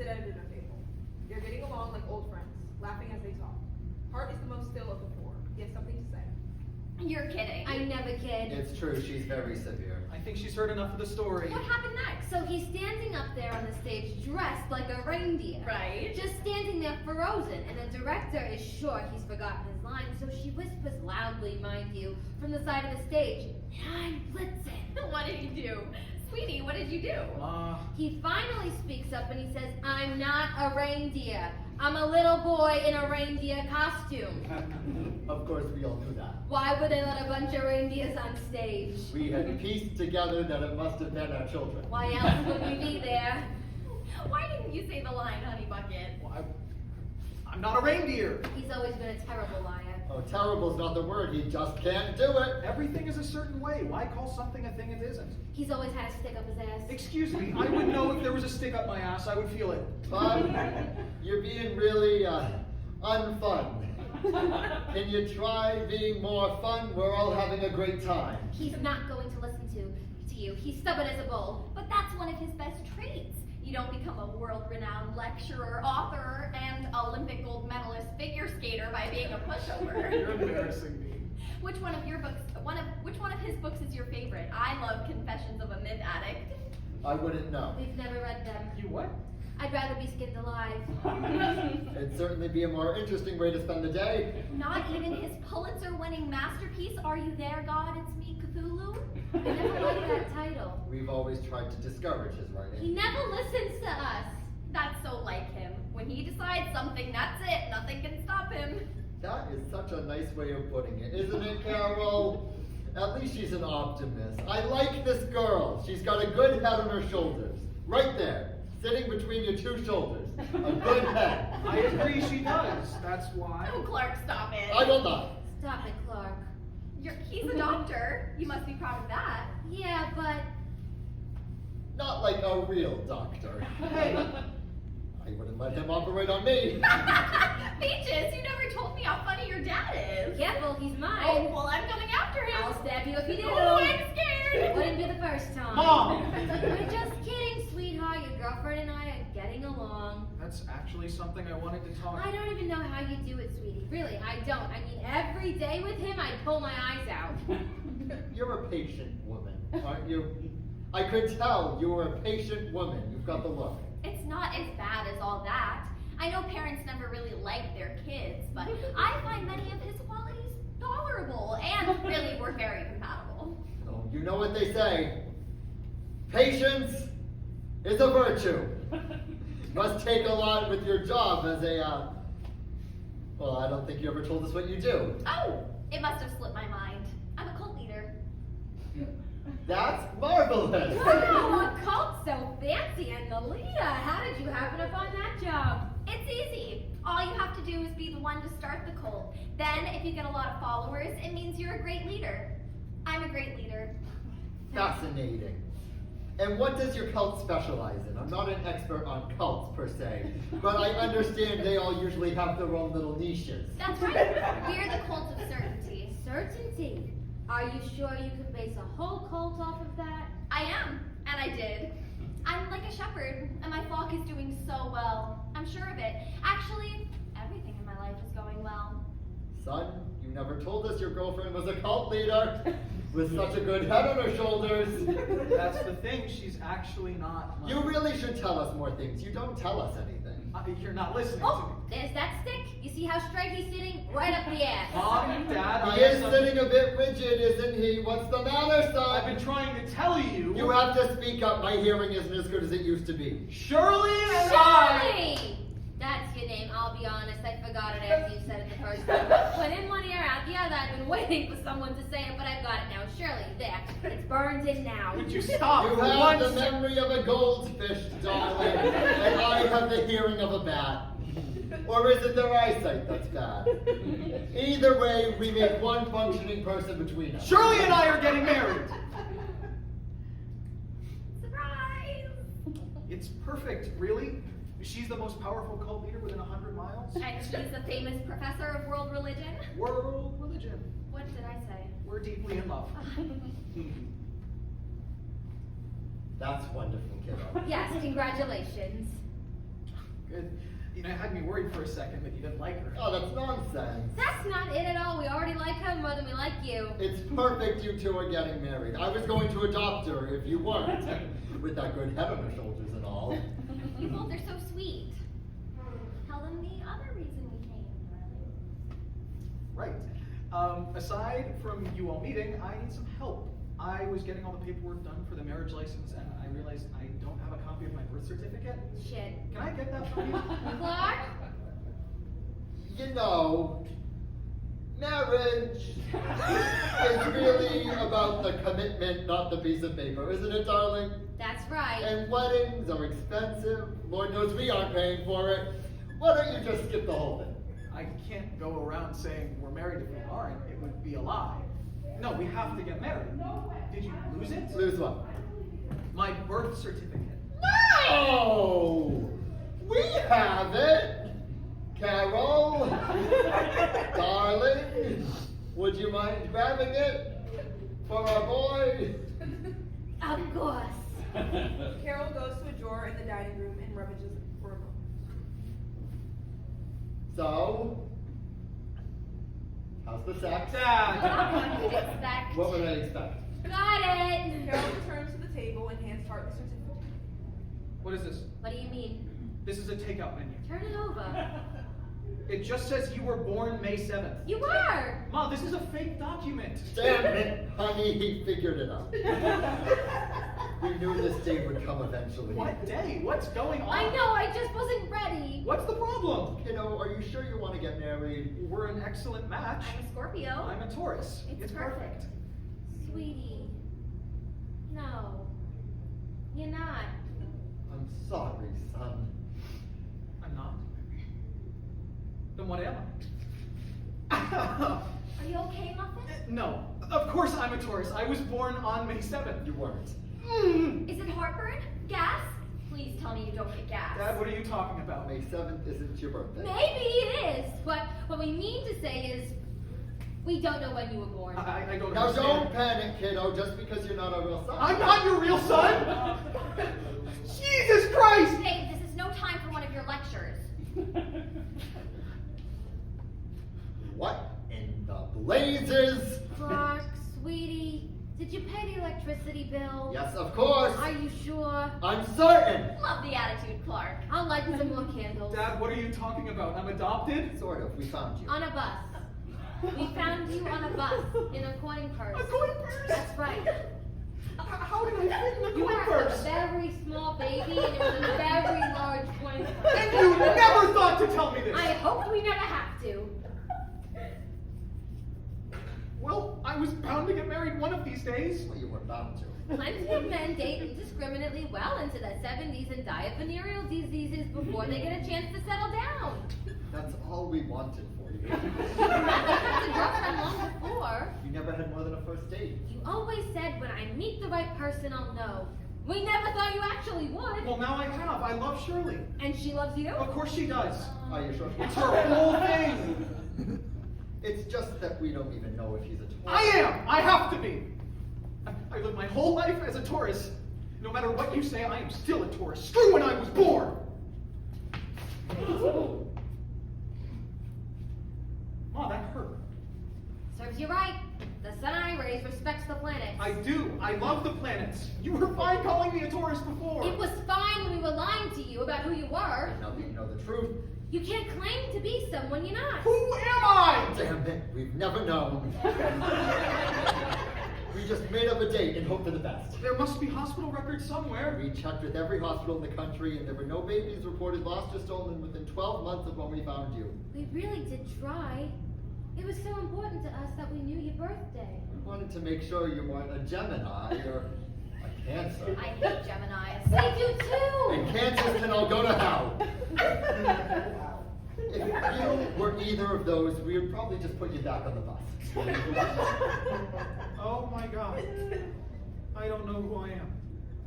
sit at a dinner table. They're getting along like old friends, laughing as they talk. Hart is the most still of the four. He has something to say. You're kidding. I never kid. It's true, she's very severe. I think she's heard enough of the story. What happened next? So he's standing up there on the stage dressed like a reindeer. Right. Just standing there frozen, and the director is sure he's forgotten his lines, so she whispers loudly, mind you, from the side of the stage, "I'm Blitzen." What did he do? Sweetie, what did you do? He finally speaks up and he says, "I'm not a reindeer. I'm a little boy in a reindeer costume." Of course, we all knew that. Why would they let a bunch of reindeers on stage? We had pieced together that it must have been our children. Why else would we be there? Why didn't you say the line, Honey Bucket? Well, I'm not a reindeer. He's always been a terrible liar. Oh, terrible's not the word, he just can't do it. Everything is a certain way. Why call something a thing it isn't? He's always had a stick up his ass. Excuse me, I would know if there was a stick up my ass, I would feel it. But you're being really unfun. Can you try being more fun? We're all having a great time. He's not going to listen to you. He's stubborn as a bull. But that's one of his best traits. You don't become a world-renowned lecturer, author, and Olympic gold medalist figure skater by being a pushover. You're embarrassing me. Which one of his books is your favorite? I love Confessions of a Myth Addict. I wouldn't know. We've never read them. You what? I'd rather be skinned alive. It'd certainly be a more interesting way to spend the day. Not even his Pulitzer-winning masterpiece, Are You There, God? It's Me, Cthulhu? I never liked that title. We've always tried to discourage his He writing. never listens to us. That's so like him. When he decides something, that's it. Nothing can stop him. That is such a nice way of putting it, isn't it, Carol? At least she's an optimist. I like this girl. She's got a good head on her shoulders. Right there, sitting between your two shoulders. A good head. I agree she does. That's why. Oh, Clark, stop it. I will not. Stop it, Clark. He's a doctor. You must be proud of that. Yeah, but Not like a real doctor. Hey, I wouldn't let him operate on me. Peaches, you never told me how funny your dad is. careful, he's mine. Oh, well, I'm coming after him. I'll stab you if you do. Oh, I'm scared. It wouldn't be the first time. Mom! We're just kidding, sweetheart. Your girlfriend and I are getting along. That's actually something I wanted to talk I don't even know how you do it, sweetie. Really, I don't. I mean, every day with him, I pull my eyes out. You're a patient woman, aren't you? I could tell you were a patient woman. You've got the look. It's not as bad as all that. I know parents never really like their kids, but I find many of his qualities tolerable, and really, we're very compatible. Oh, you know what they say. Patience is a virtue. Must take a lot with your job as a, well, I don't think you ever told us what you do. Oh, it must have slipped my mind. I'm a cult leader. That's marvelous. Wow, a cult so fancy and the leader. How did you happen to find that job? It's easy. All you have to do is be the one to start the cult. Then, if you get a lot of followers, it means you're a great leader. I'm a great leader. Fascinating. And what does your cult specialize in? I'm not an expert on cults per se, but I understand they all usually have their own little niches. That's right. We're the cult of certainty. Certainty. Are you sure you could base a whole cult off of that? I am, and I did. I'm like a shepherd, and my flock is doing so well. I'm sure of it. Actually, everything in my life is going well. Son, you never told us your girlfriend was a cult leader with such a good head on her shoulders. That's the thing, she's actually not. You really should tell us more things. You don't tell us anything. You're not listening Oh, there's that stick. You see how straight he's sitting? Right up the ass. to me. Mom, Dad, I He have is something- sitting a bit rigid, isn't he? What's the matter, son? I've been trying to tell you. You have to speak up. My hearing isn't as good as it used to be. Shirley and I. Shirley! That's your name. I'll be honest. I forgot it after you said it the first time. Went in one ear, out the other. I've been waiting for someone to say it, but I've got it now. Shirley, there. It's burned in now. Would you stop You for have one the sec- memory of a goldfish, darling, and I have the hearing of a bat. Or is it their eyesight that's bad? Either way, we make one functioning person between us. Shirley and I are getting married. Surprise! It's perfect, really. She's the most powerful cult leader within 100 miles. And she's a famous professor of world religion. World religion. What did I say? We're deeply in love. That's wonderful, kiddo. Yes, congratulations. Good. You know, it had me worried for a second that you didn't like her. Oh, that's nonsense. That's not it at all. We already like her more than we like you. It's perfect you two are getting married. I was going to adopt her if you weren't. With that good head on her shoulders and all. You both are so sweet. Tell them the other reason we came, Riley. Right. Aside from you all meeting, I need some help. I was getting all the paperwork done for the marriage license, and I realized I don't have a copy of my birth certificate. Shit. Can I get that from you? Clark? You know, marriage is really about the commitment, not the piece of paper, isn't it, darling? That's right. And weddings are expensive. Lord knows we aren't paying for it. Why don't you just skip the whole thing? I can't go around saying we're married if we aren't. It would be a lie. No, we have to get married. Did you lose it? Lose what? My birth certificate. No! We have it! Carol! Darling! Would you mind grabbing it for our boy? Of course. Carol goes to a drawer in the dining room and rubbages it for a moment. So, how's the sex? Dad! You'd expect. What would I expect? Got it. Carol returns to the table and hands Hart the certificate. What is this? What do you mean? This is a takeout menu. Turn it over. It just says you were born May 7th. You were. Mom, this is a fake document. Damn it, honey, he figured it out. We knew this day would come eventually. What day? What's going on? I know, I just wasn't ready. What's the problem? Kiddo, are you sure you want to get married? We're an excellent match. I'm a Scorpio. I'm a Taurus. It's perfect. Sweetie. No. You're not. I'm sorry, son. I'm not. Then what am I? Are you okay, Muffin? No. Of course I'm a Taurus. I was born on May 7th. You weren't. Is it heartburn? Gas? Please tell me you don't get gas. Dad, what are you talking about? May 7th isn't your birthday. Maybe it is. But what we mean to say is, we don't know when you were born. I don't Now understand. don't panic, kiddo, just because you're not a real son. I'm not your real son! Jesus Christ! Hey, this is no time for one of your lectures. What in the blazes? Clark, sweetie, did you pay the electricity bill? Yes, of course. Are you sure? I'm certain. Love the attitude, Clark. I'll light some more candles. Dad, what are you talking about? I'm adopted? Sort of. We found you. On a bus. We found you on a bus in a coin purse. A coin purse? That's right. How did I fit in a You coin were a purse? very small baby and it was a very large coin purse. And you never thought to tell me this! I hope we never have to. Well, I was bound to get married one of these days. Well, you were bound to. Plenty of men date indiscriminately well into their 70s and die of venereal diseases before they get a chance to settle down. That's all we wanted for you. You had a girlfriend long before. You never had more than a first date. You always said, when I meet the right person, I'll know. We never thought you actually would. Well, now I have. I love Shirley. And she loves you? Of course she does. Are you sure? It's her whole thing. It's just that we don't even know if he's a Taurus. I am. I have to be. I lived my whole life as a Taurus. No matter what you say, I am still a Taurus. Screw when I was born. Ma, that hurt. Serves you right. The sun I raise respects the planets. I do. I love the planets. You were fine calling me a Taurus before. It was fine when we were lying to you about who you were. Now that you know the truth. You can't claim to be someone you're not. Who am I? Damn it, we've never known. We just made up a date and hoped for the best. There must be hospital records somewhere. We checked with every hospital in the country, and there were no babies reported lost or stolen within 12 months of when we found you. We really did try. It was so important to us that we knew your birthday. We wanted to make sure you weren't a Gemini or a Cancer. I hate Geminis. We do too! And Cancers can all go to hell. If you were either of those, we would probably just put you back on the bus. Oh my God. I don't know who I am.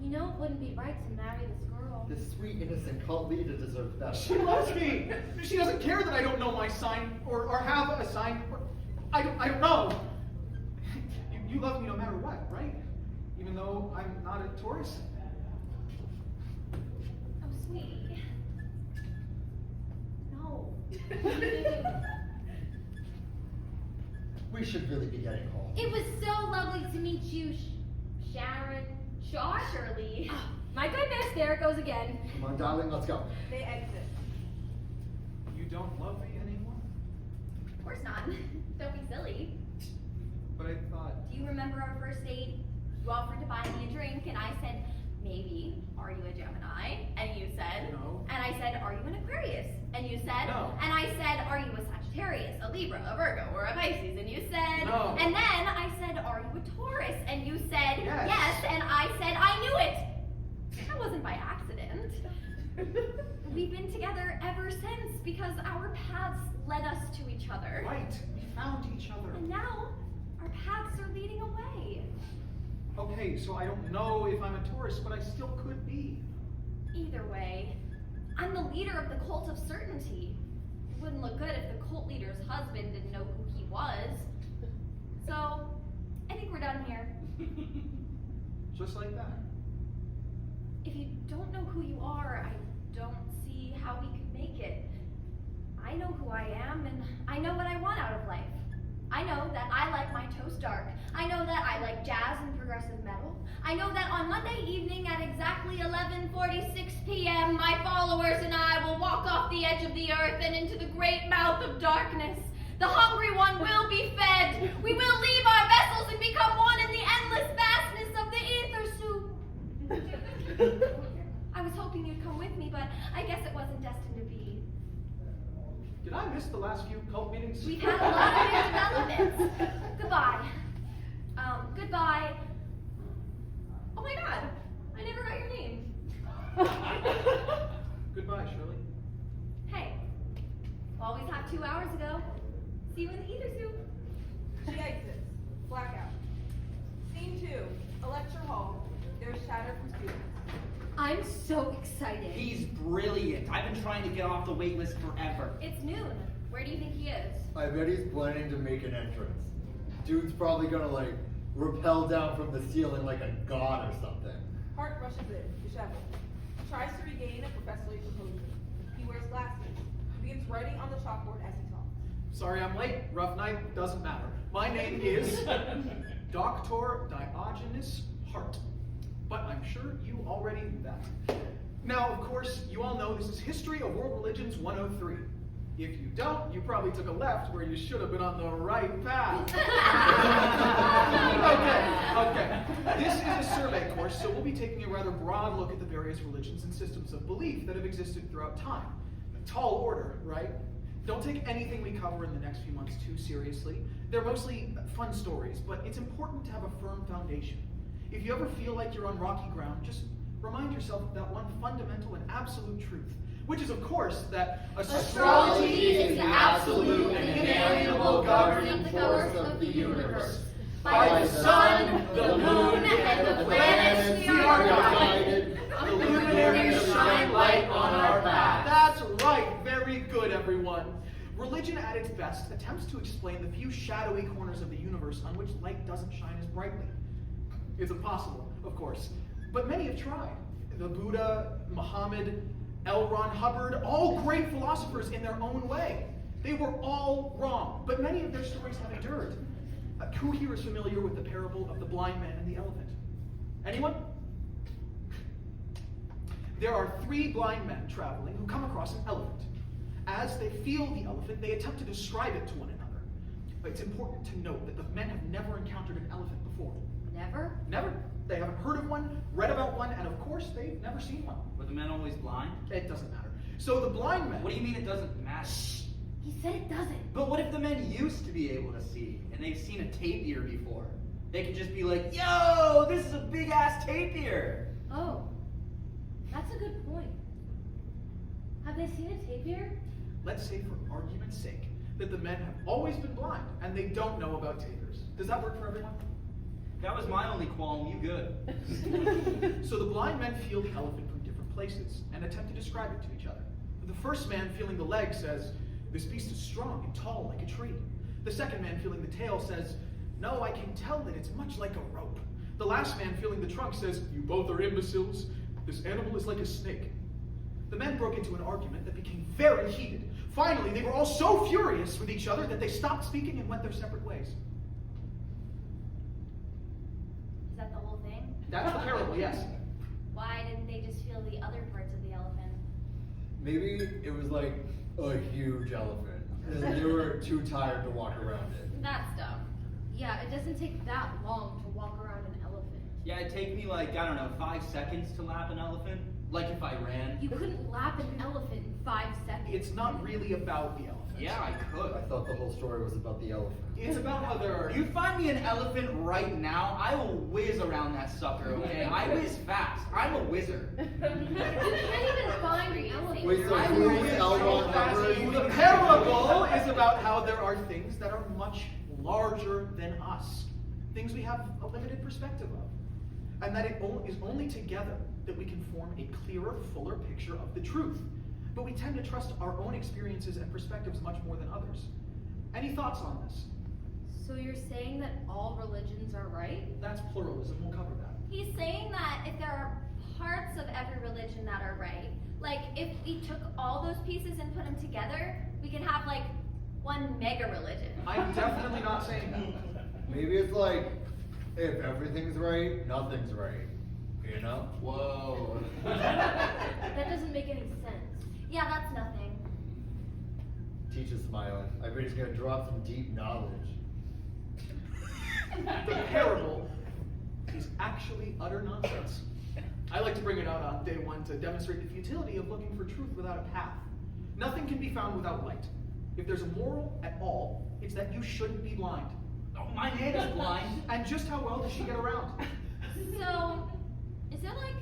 You know it wouldn't be right to marry this girl. This sweet, innocent cult leader deserves better. She loves me. She doesn't care that I don't know my sign or have a sign. Or, I don't know. You love me no matter what, right? Even though I'm not a Taurus. Oh, sweetie. No. We should really be getting home. It was so lovely to meet you, Sharon. Shirley. My goodness, there it goes again. Come on, darling, let's go. They exit. You don't love me anymore? Of course not. Don't be silly. But I thought... Do you remember our first date? You offered to buy me a drink, and I said, maybe. Are you a Gemini? And you said, No. And I said, are you an Aquarius? And you said, No. And I said, are you a Sagittarius, a Libra, a Virgo, or a Pisces? And you said, No. And then I said, are you a Taurus? And you said, Yes. And I said, I knew it. That wasn't by accident. We've been together ever since because our paths led us to each other. Right, we found each other. And now our paths are leading away. Okay, so I don't know if I'm a tourist, but I still could be. Either way, I'm the leader of the cult of certainty. It wouldn't look good if the cult leader's husband didn't know who he was. So, I think we're done here. Just like that. If you don't know who you are, I don't see how we could make it. I know who I am, and I know what I want out of life. I know that I like my toast dark. I know that I like jazz and progressive metal. I know that on Monday evening at exactly 11:46 p.m., my followers and I will walk off the edge of the earth and into the great mouth of darkness. The hungry one will be fed. We will leave our vessels and become one in the endless vastness of the ether soup. I was hoping you'd come with me, but I guess it wasn't destined to be. Did I miss the last few cult meetings? We've had a lot of new developments. Goodbye. Goodbye. Oh my god, I never got your name. Goodbye, Shirley. Hey, always have 2 hours ago. See you in the ether soup. She exits. Blackout. Scene 2. A lecture hall. There's chatter from students. I'm so excited. He's brilliant. I've been trying to get off the wait list forever. It's noon. Where do you think he is? I bet he's planning to make an entrance. Dude's probably gonna like rappel down from the ceiling like a god or something. Hart rushes in, disheveled. He tries to regain a professorly composure. He wears glasses. He begins writing on the chalkboard as he talks. Sorry I'm late. Rough night, doesn't matter. My name is Dr. Diogenes Hart. But I'm sure you already knew that. Now, of course, you all know this is History of World Religions 103. If you don't, you probably took a left where you should have been on the right path. Okay. This is a survey course, so we'll be taking a rather broad look at the various religions and systems of belief that have existed throughout time. A tall order, right? Don't take anything we cover in the next few months too seriously. They're mostly fun stories, but it's important to have a firm foundation. If you ever feel like you're on rocky ground, just remind yourself of that one fundamental and absolute truth, which is, of course, that Astrology is the absolute and inalienable governing force of the universe. By the sun, the moon, and the planets we are guided. The luminaries shine light on our path. That's right. Very good, everyone. Religion at its best attempts to explain the few shadowy corners of the universe on which light doesn't shine as brightly. It's impossible, of course, but many have tried. The Buddha, Muhammad, L. Ron Hubbard, all great philosophers in their own way. They were all wrong, but many of their stories have endured. Who here is familiar with the parable of the blind man and the elephant? Anyone? There are 3 blind men traveling who come across an elephant. As they feel the elephant, they attempt to describe it to one another. But it's important to note that the men have never encountered an elephant before. Never? Never. They haven't heard of one, read about one, and of course, they've never seen one. Were the men always blind? It doesn't matter. So the blind men... What do you mean it doesn't matter? He said it doesn't. But what if the men used to be able to see, and they've seen a tapir before? They could just be like, yo, this is a big-ass tapir! Oh, that's a good point. Have they seen a tapir? Let's say, for argument's sake, that the men have always been blind, and they don't know about tapirs. Does that work for everyone? That was my only qualm, you good. So the blind men feel the elephant from different places, and attempt to describe it to each other. The first man feeling the leg says, this beast is strong and tall like a tree. The second man feeling the tail says, no, I can tell that it's much like a rope. The last man feeling the trunk says, you both are imbeciles. This animal is like a snake. The men broke into an argument that became very heated. Finally, they were all so furious with each other that they stopped speaking and went their separate ways. Is that the whole thing? That's the parable, yes. Why didn't they just feel the other parts of the elephant? Maybe it was like a huge elephant, and they were too tired to walk around it. That's dumb. Yeah, it doesn't take that long to walk around an elephant. Yeah, it'd take me like, I don't know, 5 seconds to lap an elephant. Like if I ran. You couldn't lap an elephant in 5 seconds. It's not really about the elephant. Yeah, I could. I thought the whole story was about the elephant. It's about how there are... You find me an elephant right now, I will whiz around that sucker, okay? I whiz fast. I'm a whizzer. You can't even find an elephant. Wait, so I who will is whiz L. so Ron fast. Hubbard? The parable is about how there are things that are much larger than us. Things we have a limited perspective of. And that it is only together that we can form a clearer, fuller picture of the truth. But we tend to trust our own experiences and perspectives much more than others. Any thoughts on this? So you're saying that all religions are right? That's pluralism, we'll cover that. He's saying that if there are parts of every religion that are right, like if we took all those pieces and put them together, we could have like one mega religion. I'm definitely not saying that. Maybe it's like, if everything's right, nothing's right. You know? Whoa. That doesn't make any sense. Yeah, that's nothing. Teach is smiling. I bet he's gonna drop some deep knowledge. The parable is actually utter nonsense. I like to bring it out on day 1 to demonstrate the futility of looking for truth without a path. Nothing can be found without light. If there's a moral at all, it's that you shouldn't be blind. Oh, my head is blind. And just how well does she get around? So, is there like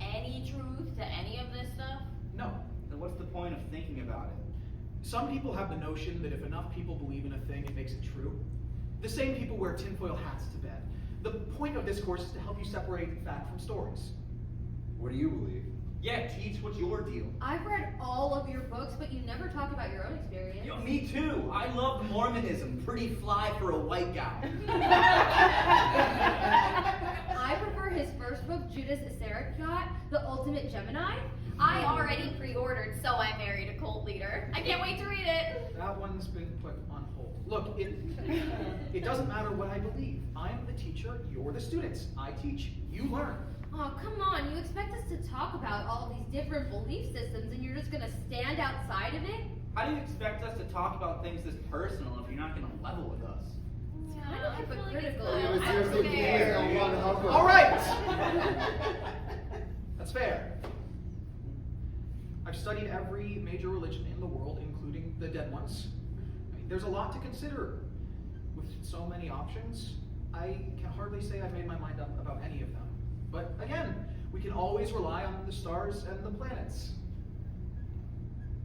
any truth to any of this stuff? No. Then what's the point of thinking about it? Some people have the notion that if enough people believe in a thing, it makes it true. The same people wear tinfoil hats to bed. The point of this course is to help you separate fact from stories. What do you believe? Yeah, teach, what's your deal? I've read all of your books, but you never talk about your own experience. Yo, me too. I love Mormonism. Pretty fly for a white guy. I prefer his first book, Judas Iscariot, The Ultimate Gemini. I already pre-ordered So I Married a Cult Leader. I can't wait to read it. That one's been put on hold. Look, it doesn't matter what I believe. I'm the teacher, you're the students. I teach, you learn. Oh, come on. You expect us to talk about all of these different belief systems and you're just going to stand outside of it? How do you expect us to talk about things this personal if you're not going to level with us? It's kind of I feel like it's hypocritical. It was I'm seriously who is scared. L. Ron Hubbard? All right! That's fair. I've studied every major religion in the world, including the dead ones. I mean, there's a lot to consider. With so many options, I can hardly say I've made my mind up about any of them. But again, we can always rely on the stars and the planets.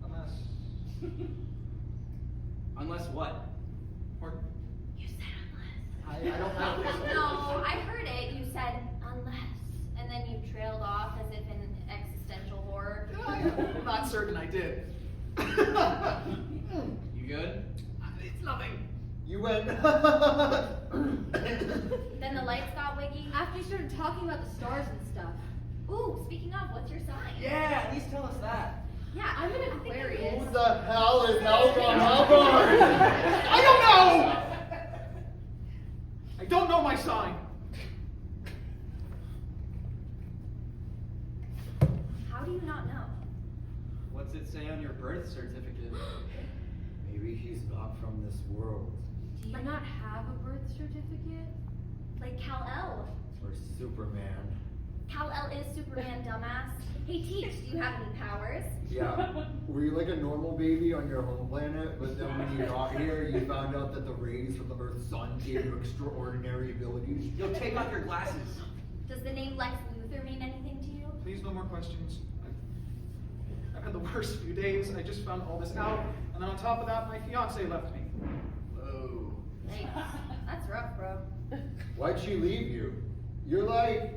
Unless... Unless what? Or... You said unless. I don't know. No, I heard it. You said unless. And then you trailed off as if in existential horror. I'm not certain I did. You good? It's nothing. You went. Then the lights got wiggy. After you started talking about the stars and stuff. Ooh, speaking of, what's your sign? Yeah, at least tell us that. Yeah, I'm an Aquarius. Who the hell is L. Ron Hubbard? I don't know! I don't know my sign. How do you not know? What's it say on your birth certificate? Maybe he's not from this world. Do you not have a birth certificate? Like Kal-El. Or Superman. Kal-El is Superman, dumbass. Hey, Teach, do you have any powers? Yeah. Were you like a normal baby on your home planet, but then when you got here, you found out that the rays from the Earth's sun gave you extraordinary abilities? Yo, take off your glasses. Does the name Lex Luthor mean anything to you? Please, no more questions. I've had the worst few days. I just found all this out, and then on top of that, my fiance left me. Whoa. Thanks. That's rough, bro. Why'd she leave you? You're like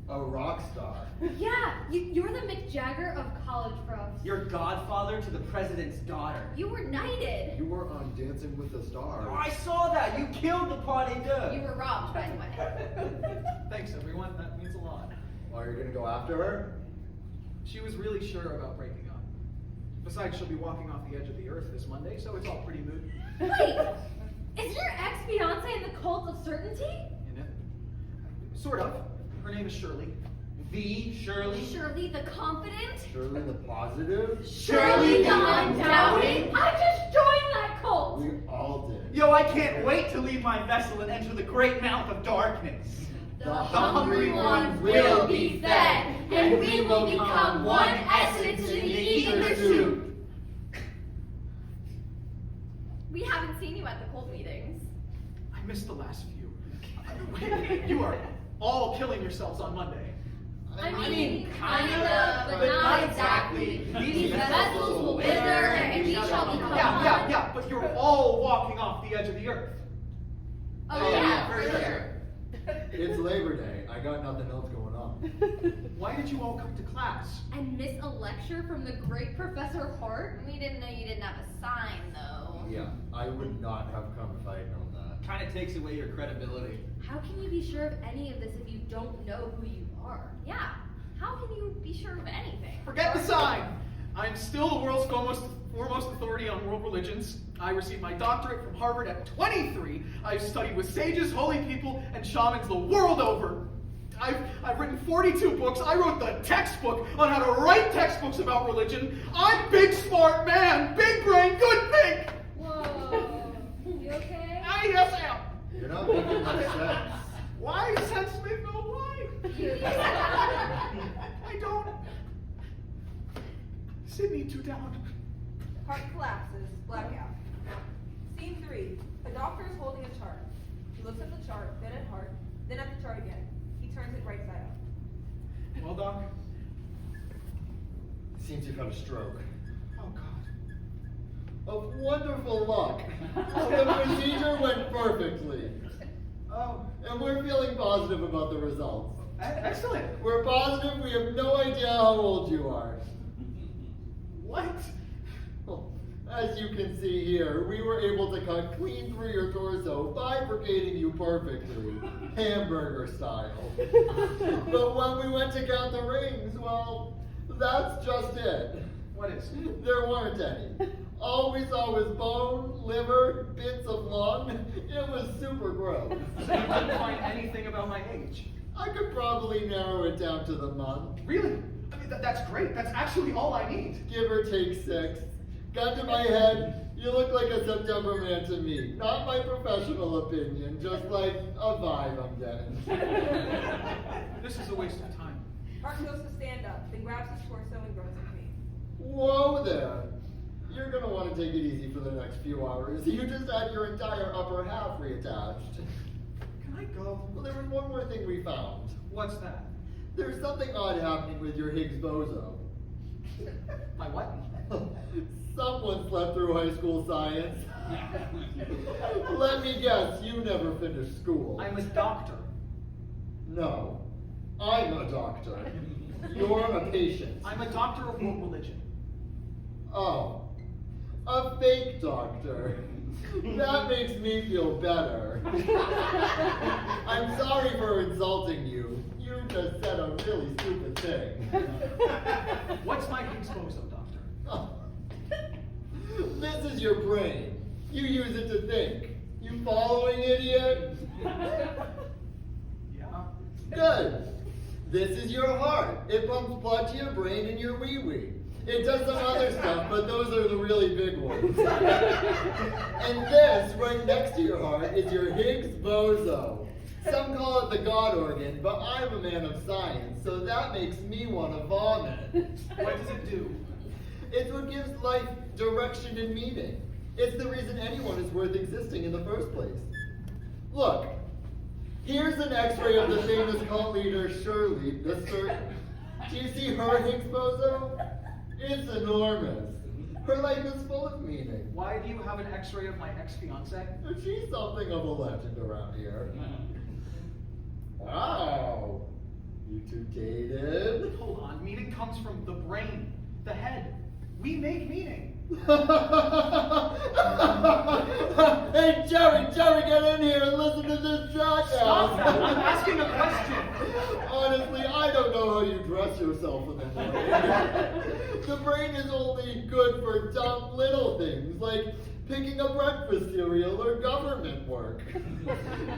a rock star. Yeah, you're the Mick Jagger of college pros. You're godfather to the president's daughter. You were knighted. You were on Dancing with the Stars. Oh, I saw that. You killed the party You were robbed, by the way. Thanks, everyone. That means a lot. Are you gonna go after her? She was really sure about breaking up. Besides, she'll be walking off the edge of the earth this Monday, so it's all pretty moot. Wait, is your ex-fiance in the cult of certainty? Isn't it? Sort of. Her name is Shirley. The Shirley. Shirley the confident? Shirley the positive? Shirley the undoubting? I just joined that cult! We all did. Yo, I can't wait to leave my vessel and enter the great mouth of darkness. The hungry ones will be fed, and we will become one essence in the ether soup. We haven't seen you at the cult meetings. I missed the last few. You are all killing yourselves on Monday. I mean, kind of, but not exactly. These vessels will wither, and we shall become one. Yeah, but you're all walking off the edge of the earth. Oh yeah, for sure. It's Labor Day. I got nothing else going on. Why did you all come to class? And miss a lecture from the great Professor Hart? We didn't know you didn't have a sign, though. Yeah, I would not have come if I had known that. Kind of takes away your credibility. How can you be sure of any of this if you don't know who you are? Yeah. How can you be sure of anything? Forget the sign! I'm still the world's foremost authority on world religions. I received my doctorate from Harvard at 23. I've studied with sages, holy people, and shamans the world over. I've written 42 books. I wrote the textbook on how to write textbooks about religion. I'm big smart man, big brain, good think. Whoa. You okay? Yes, I am. You're not making much sense. Why sense make no why? I don't. Sydney, two down. Hart collapses, blackout. Scene 3. A doctor is holding a chart. He looks at the chart, then at Hart, then at the chart again. He turns it right side up. Well, Doc. Seems you've had a stroke. Oh, God. Of wonderful luck. The procedure went perfectly. Oh, And we're feeling positive about the results. excellent. We're positive we have no idea how old you are. What? Well, as you can see here, we were able to cut clean through your torso, bifurcating you perfectly, hamburger style. But when we went to count the rings, well, that's just it. What is? There weren't any. All we saw was bone, liver, bits of lung. It was super gross. So you couldn't find anything about my age? I could probably narrow it down to the month. Really? I mean, that's great. That's actually all I need. Give or take 6. Gun to my head, you look like a September man to me. Not my professional opinion, just like a vibe I'm getting. This is a waste of time. Hart goes to stand up, then grabs his torso and grunts at me. Whoa there. You're gonna want to take it easy for the next few hours. You just had your entire upper half reattached. Can I go? Well, there was one more thing we found. What's that? There's something odd happening with your Higgs boson. My what? Someone slept through high school science. Let me guess, you never finished school. I'm a doctor. No, I'm a doctor. You're a patient. I'm a doctor of world religion. Oh, a fake doctor. That makes me feel better. I'm sorry for insulting you. You just said a really stupid thing. What's my Higgs boson, doctor? Oh. This is your brain. You use it to think. You following, idiot? Yeah. Good. This is your heart. It pumps blood to your brain and your wee-wee. It does some other stuff, but those are the really big ones. And this, right next to your heart, is your Higgs boson. Some call it the God organ, but I'm a man of science, so that makes me want to vomit. What does it do? It's what gives life direction and meaning. It's the reason anyone is worth existing in the first place. Look, here's an x-ray of the famous cult leader Shirley, the certain. Do you see her Higgs boson? It's enormous. Her life is full of meaning. Why do you have an x-ray of my ex-fiancée? She's something of a legend around here. Wow. You two dated? Hold on, meaning comes from the brain, the head. We make meaning. Hey, Jerry, get in here and listen to this jackass. Stop that, I'm asking a question. Honestly, I don't know how you dress yourself in the morning. The brain is only good for dumb little things, like picking a breakfast cereal or government work.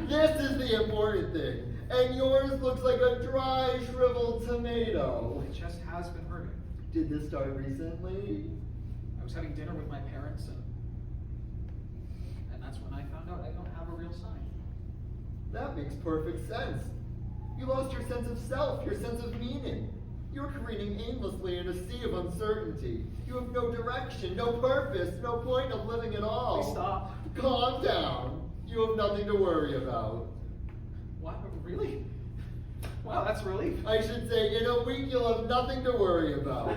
This is the important thing, and yours looks like a dry, shriveled tomato. My chest has been hurting. Did this start recently? I was having dinner with my parents, and that's when I found out I don't have a real sign. That makes perfect sense. You lost your sense of self, your sense of meaning. You're careening aimlessly in a sea of uncertainty. You have no direction, no purpose, no point of living at all. Please stop. Calm down. You have nothing to worry about. What? Really? Wow, that's a relief. I should say, in a week you'll have nothing to worry about.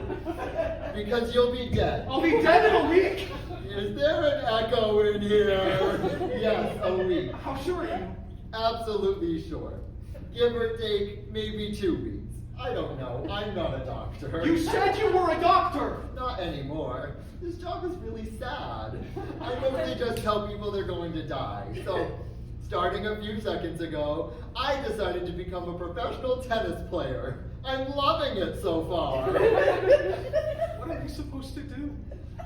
Because you'll be dead. I'll be dead in a week? Is there an echo in here? Yes, a week. How sure are you? Absolutely sure. Give or take maybe 2 weeks. I don't know. I'm not a doctor. You said you were a doctor! Not anymore. This job is really sad. I mostly just tell people they're going to die. So, starting a few seconds ago, I decided to become a professional tennis player. I'm loving it so far. What are you supposed to do?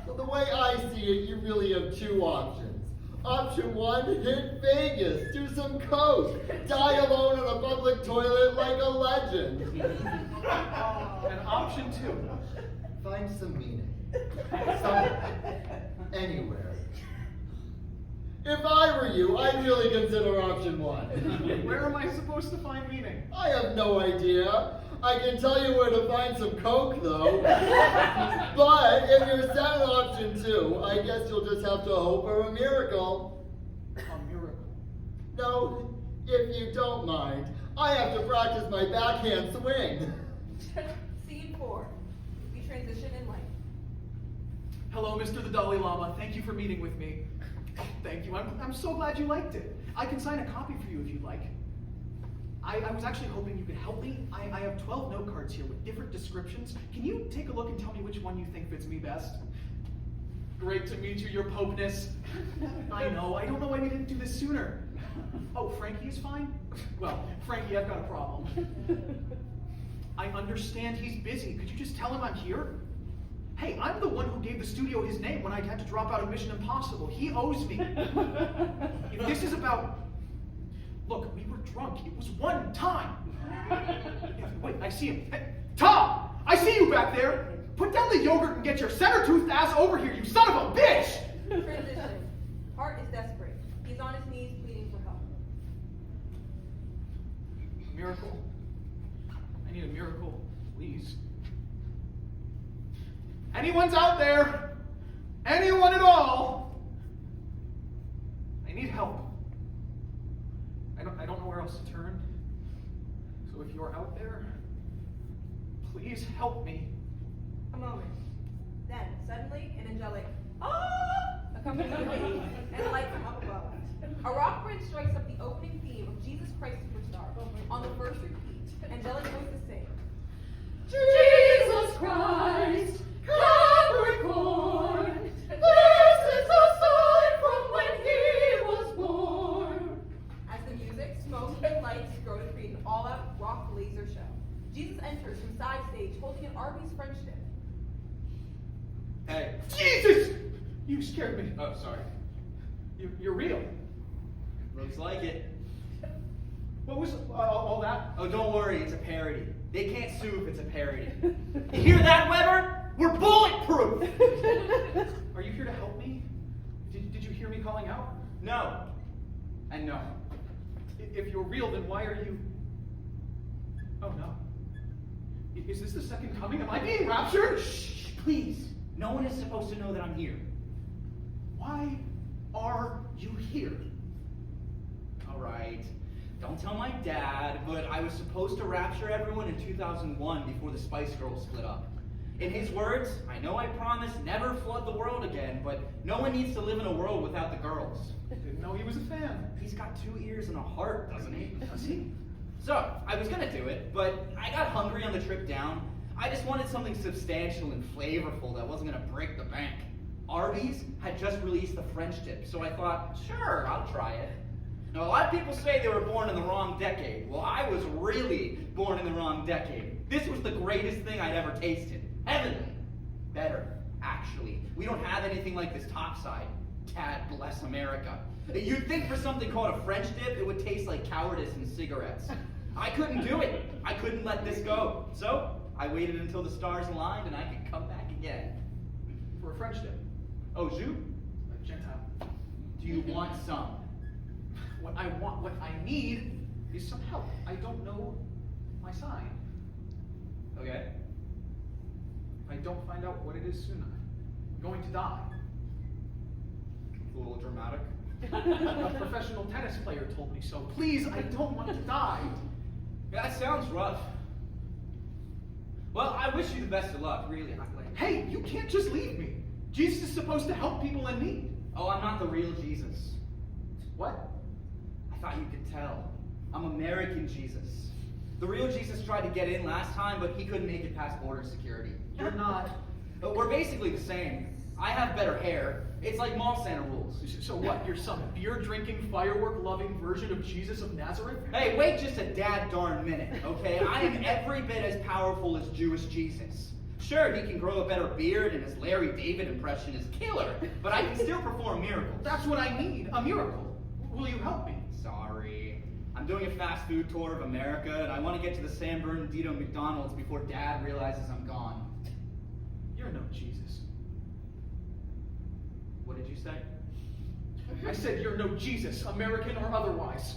Well, the way I see it, you really have 2 options. Option 1, hit Vegas, do some coke, die alone in a public toilet like a legend. And option 2? Find some meaning. Somewhere. Anywhere. If I were you, I'd really consider option 1. Where am I supposed to find meaning? I have no idea. I can tell you where to find some coke, though. But if you're set on option 2, I guess you'll just have to hope for a miracle. A miracle. No, if you don't mind, I have to practice my backhand swing. Scene 4. We transition in life. Hello, Mr. the Dalai Lama. Thank you for meeting with me. Thank you. I'm so glad you liked it. I can sign a copy for you if you'd like. I was actually hoping you could help me. I have 12 note cards here with different descriptions. Can you take a look and tell me which one you think fits me best? Great to meet you, your Popeness. I know, I don't know why we didn't do this sooner. Oh, Frankie is fine? Well, Frankie, I've got a problem. I understand he's busy. Could you just tell him I'm here? Hey, I'm the one who gave the studio his name when I had to drop out of Mission Impossible. He owes me. If this is about... Look, we were drunk. It was one time. Wait, I see him. Hey, Tom! I see you back there! Put down the yogurt and get your center-toothed ass over here, you son of a bitch! Transition. Hart is desperate. He's on his knees pleading for help. A miracle? I need a miracle, please. Anyone's out there? Anyone at all? I need help. I don't know where else to turn. So if you're out there, please help me. A moment. Then, suddenly, an angelic, ah! accompanied the wave and light from up above. A rock bridge strikes up the opening theme of Jesus Christ Superstar. On the first repeat, angelic voices sing, Jesus Christ, Capricorn, this is a sign from when he was born. As the music, smoke, and lights grow to create an all-out rock laser show. Jesus enters from side stage holding an Arby's French dip. Hey. Jesus! You scared me. Oh, sorry. You're real. Looks like it. What was all that? Oh, don't worry, it's a parody. They can't sue if it's a parody. You hear that, Weber? We're bulletproof! Are you here to help me? Did you hear me calling out? No. And no. If you're real, then why are you... Oh, no. Is this the second coming? Am I being raptured? Shh, please. No one is supposed to know that I'm here. Why are you here? All right. Don't tell my dad, but I was supposed to rapture everyone in 2001 before the Spice Girls split up. In his words, I know I promised never flood the world again, but no one needs to live in a world without the girls. Didn't know he was a fan. He's got 2 ears and a heart, doesn't he? Does he? So, I was gonna do it, but I got hungry on the trip down. I just wanted something substantial and flavorful that wasn't gonna break the bank. Arby's had just released the French dip, so I thought, sure, I'll try it. Now, a lot of people say they were born in the wrong decade. Well, I was really born in the wrong decade. This was the greatest thing I'd ever tasted. Heavenly. Better, actually. We don't have anything like this topside. Dad bless America. You'd think for something called a French dip, it would taste like cowardice and cigarettes. I couldn't do it. I couldn't let this go. So, I waited until the stars aligned and I could come back again. For a French dip. Oh, jus? A Gentile. Do you want some? What I need is some help. I don't know my sign. Okay. If I don't find out what it is soon, I'm going to die. A little dramatic. A professional tennis player told me so. Please, I don't want to die. Yeah, that sounds rough. Well, I wish you the best of luck, really. Hey, you can't just leave me. Jesus is supposed to help people in need. Oh, I'm not the real Jesus. What? I thought you could tell. I'm American Jesus. The real Jesus tried to get in last time, but he couldn't make it past border security. You're not. But we're basically the same. I have better hair. It's like mall Santa rules. So what? You're some beer-drinking, firework-loving version of Jesus of Nazareth? Hey, wait just a dad darn minute, okay? I am every bit as powerful as Jewish Jesus. Sure, he can grow a better beard and his Larry David impression is killer, but I can still perform miracles. That's what I need, a miracle. Will you help me? Sorry. I'm doing a fast food tour of America, and I want to get to the San Bernardino McDonald's before Dad realizes I'm gone. You're no Jesus. What did you say? I said you're no Jesus, American or otherwise.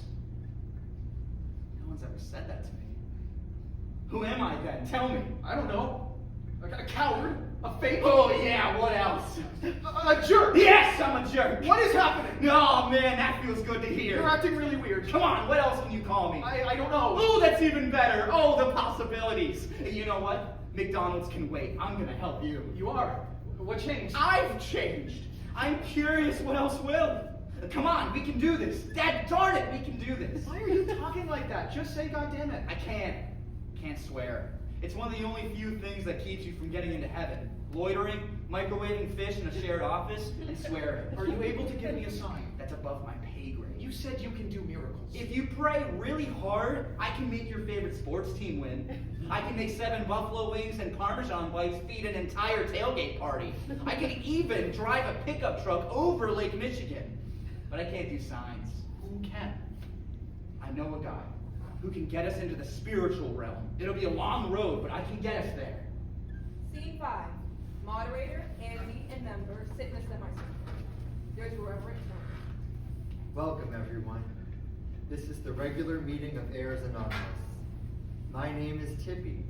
No one's ever said that to me. Who am I then? Tell me. I don't know. A coward? A fake? Oh yeah, what else? A jerk! Yes, I'm a jerk! What is happening? Oh man, that feels good to hear. You're acting really weird. Come on, what else can you call me? I don't know. Oh, that's even better. Oh, the possibilities. You know what? McDonald's can wait. I'm gonna help you. You are. What changed? I've changed. I'm curious what else will. Come on, we can do this. Dad darn it, we can do this. Why are you talking like that? Just say goddammit. I can't swear. It's one of the only few things that keeps you from getting into heaven. Loitering, microwaving fish in a shared office, and swearing. Are you able to give me a sign? That's above my pay grade. You said you can do miracles. If you pray really hard, I can make your favorite sports team win. I can make 7 buffalo wings and Parmesan bites feed an entire tailgate party. I can even drive a pickup truck over Lake Michigan. But I can't do signs. Who can? I know a guy who can get us into the spiritual realm. It'll be a long road, but I can get us there. Scene 5. Moderator, Andy, and member sit in a semicircle. There's a reverent tone. Welcome, everyone. This is the regular meeting of Heirs Anonymous. My name is Tippy.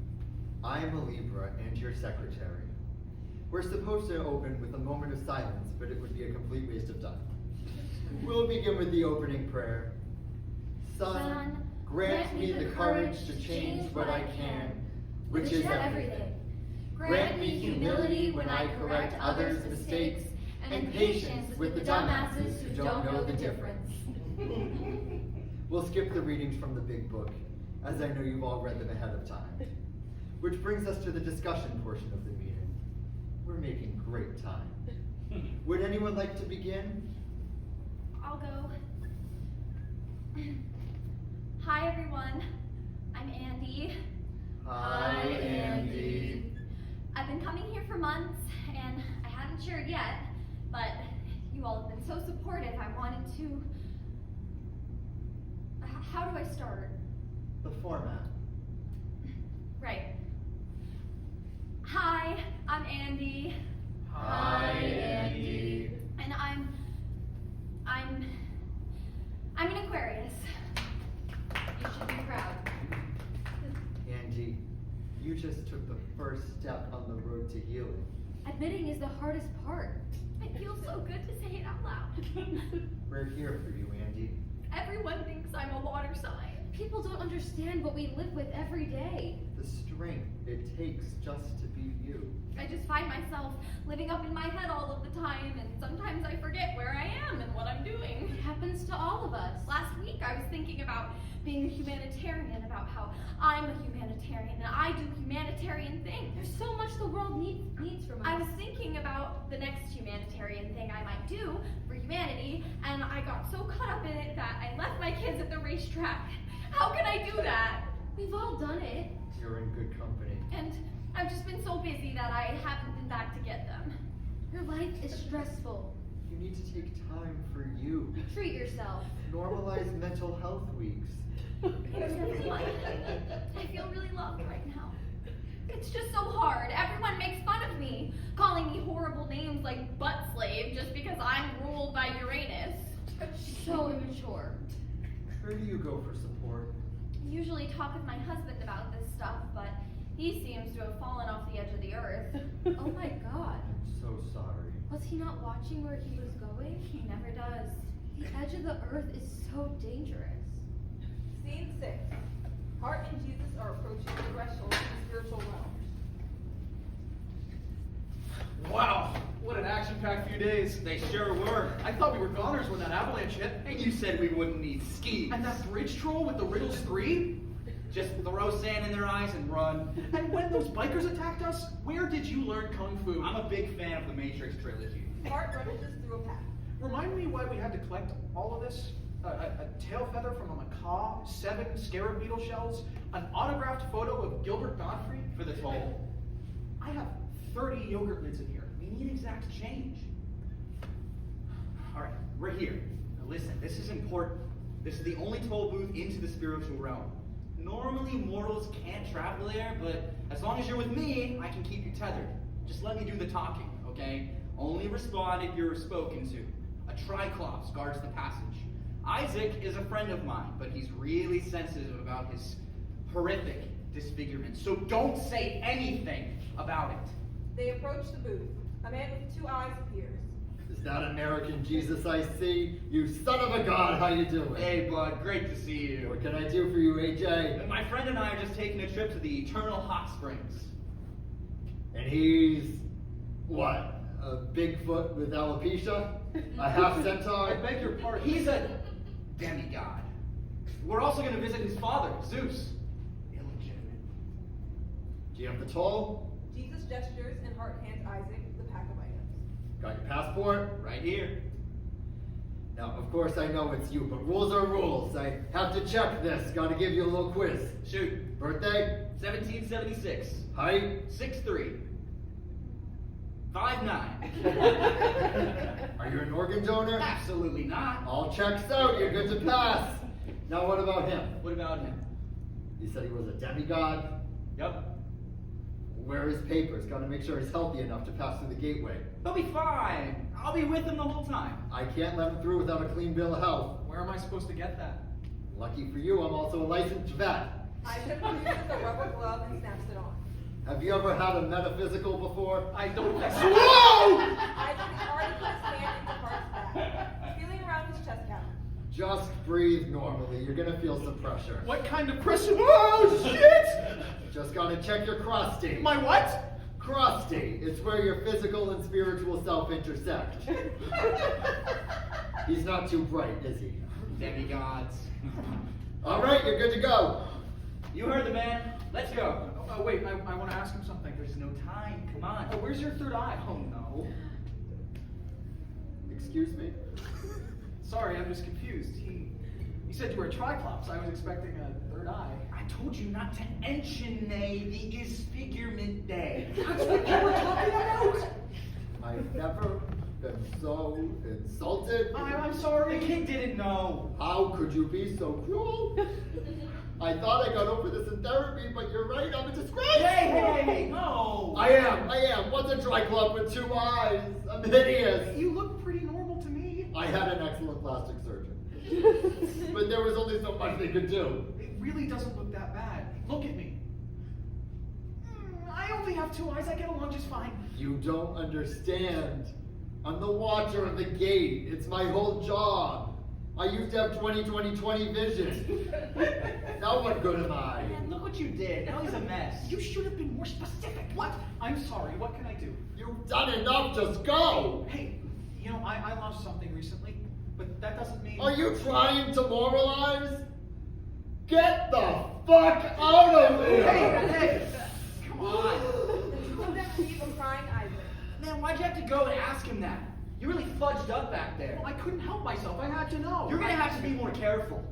I am a Libra and your secretary. We're supposed to open with a moment of silence, but it would be a complete waste of time. We'll begin with the opening prayer. Son, grant me the courage to change what I can, which is everything. Grant me humility when I correct others' mistakes, and patience with the dumbasses who don't know the difference. We'll skip the readings from the big book, as I know you've all read them ahead of time. Which brings us to the discussion portion of the meeting. We're making great time. Would anyone like to begin? I'll go. Hi, everyone. I'm Andy. Hi, Andy. I've been coming here for months, and I haven't shared yet, but you all have been so supportive. I wanted to... How do I start? The format. Right. Hi, I'm Andy. Hi, Andy. And I'm an Aquarius. You should be proud. Andy, you just took the first step on the road to healing. Admitting is the hardest part. It feels so good to say it out loud. We're here for you, Andy. Everyone thinks I'm a water sign. People don't understand what we live with every day. The strength it takes just to be you. I just find myself living up in my head all of the time, and sometimes I forget where I am and what I'm doing. It happens to all of us. Last week I was thinking about being a humanitarian, about how I'm a humanitarian and I do humanitarian things. There's so much the world needs from us. I was thinking about the next humanitarian thing I might do for humanity, and I got so caught up in it that I left my kids at the racetrack. How can I do that? We've all done it. You're in good company. And I've just been so busy that I haven't been back to get them. Your life is stressful. You need to take time for you. Treat yourself. Normalize mental health weeks. Everyone, I feel really loved right now. It's just so hard. Everyone makes fun of me, calling me horrible names like butt slave just because I'm ruled by Uranus. So immature. Where do you go for support? I usually talk with my husband about this stuff, but he seems to have fallen off the edge of the earth. Oh my god. I'm so sorry. Was he not watching where he was going? He never does. The edge of the earth is so dangerous. Scene 6. Hart and Jesus are approaching the threshold of the spiritual realm. Wow, what an action-packed few days. They sure were. I thought we were goners when that avalanche hit. And you said we wouldn't need skis. And that bridge troll with the riddles 3? Just throw sand in their eyes and run. And when those bikers attacked us, where did you learn Kung Fu? I'm a big fan of the Matrix trilogy. Hart rummages through a pack. Remind me why we had to collect all of this? A tail feather from a macaw, 7 scarab beetle shells, an autographed photo of Gilbert Godfrey. For the toll. I have 30 yogurt lids in here. We need exact change. Alright, we're here. Now listen, this is important. This is the only toll booth into the spiritual realm. Normally mortals can't travel there, but as long as you're with me, I can keep you tethered. Just let me do the talking, okay? Only respond if you're spoken to. A Triclops guards the passage. Isaac is a friend of mine, but he's really sensitive about his horrific disfigurement, so don't say anything about it. They approach the booth. A man with 2 eyes appears. Is that American Jesus I see? You son of a god, how you doing? Hey, bud, great to see you. What can I do for you, AJ? My friend and I are just taking a trip to the Eternal Hot Springs. And he's, what, a Bigfoot with alopecia? A half I centaur? beg your pardon. He's a demigod. We're also going to visit his father, Zeus. Illegitimate. Do you have the toll? Jesus gestures and Hart hands Isaac the pack of items. Got your passport? Right here. Now, of course I know it's you, but rules are rules. I have to check this. Gotta give you a little quiz. Shoot. Birthday? 1776. Height? 6'3". 5'9". Are you an organ donor? Absolutely not. All checks out. You're good to pass. Now what about him? What about him? You said he was a demigod? Yep. Where are his papers? Gotta make sure he's healthy enough to pass through the gateway. He'll be fine. I'll be with him the whole time. I can't let him through without a clean bill of health. Where am I supposed to get that? Lucky for you, I'm also a licensed vet. Isaac produces a rubber glove and snaps it on. Have you ever had a metaphysical before? I don't think so. Whoa! Isaac has already put his hand into Hart's back, feeling around his chest cavern. Just breathe normally. You're gonna feel some pressure. What kind of pressure? Oh, shit! Just gotta check your crusty. My what? Crusty. It's where your physical and spiritual self intersect. He's not too bright, is he? Demigods. All right, you're good to go. You heard the man. Let's go. Oh, wait, I want to ask him something. There's no time. Come on. Oh, where's your third eye? Oh, no. Excuse me? Sorry, I'm just confused. He said you were a Triclops. I was expecting a third eye. I told you not to mention the disfigurement day. That's what you were talking about! I've never been so insulted. I'm sorry. The kid didn't know. How could you be so cruel? I thought I got over this in therapy, but you're right, I'm a disgrace! Hey, no! I am. What's a Triclop with 2 eyes? I'm hideous. You look pretty normal to me. I had an excellent plastic surgeon. But there was only so much they could do. It really doesn't look that bad. Look at me. I only have 2 eyes. I get along just fine. You don't understand. I'm the watcher of the gate. It's my whole job. I used to have 20/20/20 vision. Now what good am I? Man, look what you did. Now he's a mess. You should have been more specific. What? I'm sorry. What can I do? You've done enough, just go! Hey, you know, I lost something recently, but that doesn't mean... Are you trying to moralize? Get the fuck out of here! Hey, come on. The 2 of them leave a crying Isaac. Man, why'd you have to go and ask him that? You really fudged up back there. Well, I couldn't help myself. I had to know. You're gonna have to be more careful.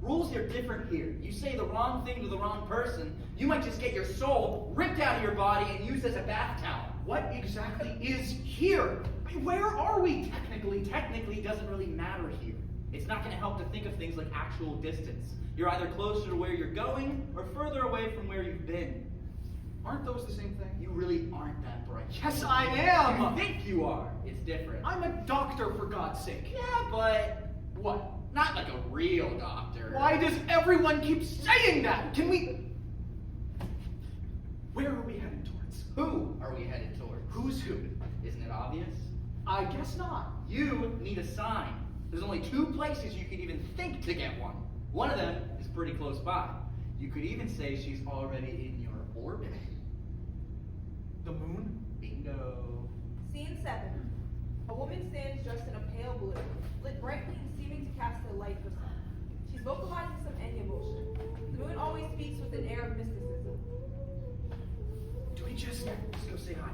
Rules are different here. You say the wrong thing to the wrong person, you might just get your soul ripped out of your body and used as a bath towel. What exactly is here? I mean, where are we technically? Technically doesn't really matter here. It's not going to help to think of things like actual distance. You're either closer to where you're going or further away from where you've been. Aren't those the same thing? You really aren't that bright. Yes, I am! You think you are. It's different. I'm a doctor, for God's sake. Yeah, but What? not like a real doctor. Why does everyone keep saying that? Can we... Where are we headed towards? Who are we headed towards? Who's who? Isn't it obvious? I guess not. You need a sign. There's only 2 places you could even think to get one. One of them is pretty close by. You could even say she's already in your orbit. The moon? Bingo. Scene 7. A woman stands dressed in a pale blue, lit brightly and seeming to cast a light for some. She's vocalizing some any emotion. The moon always speaks with an air of mysticism. Do we just go say hi?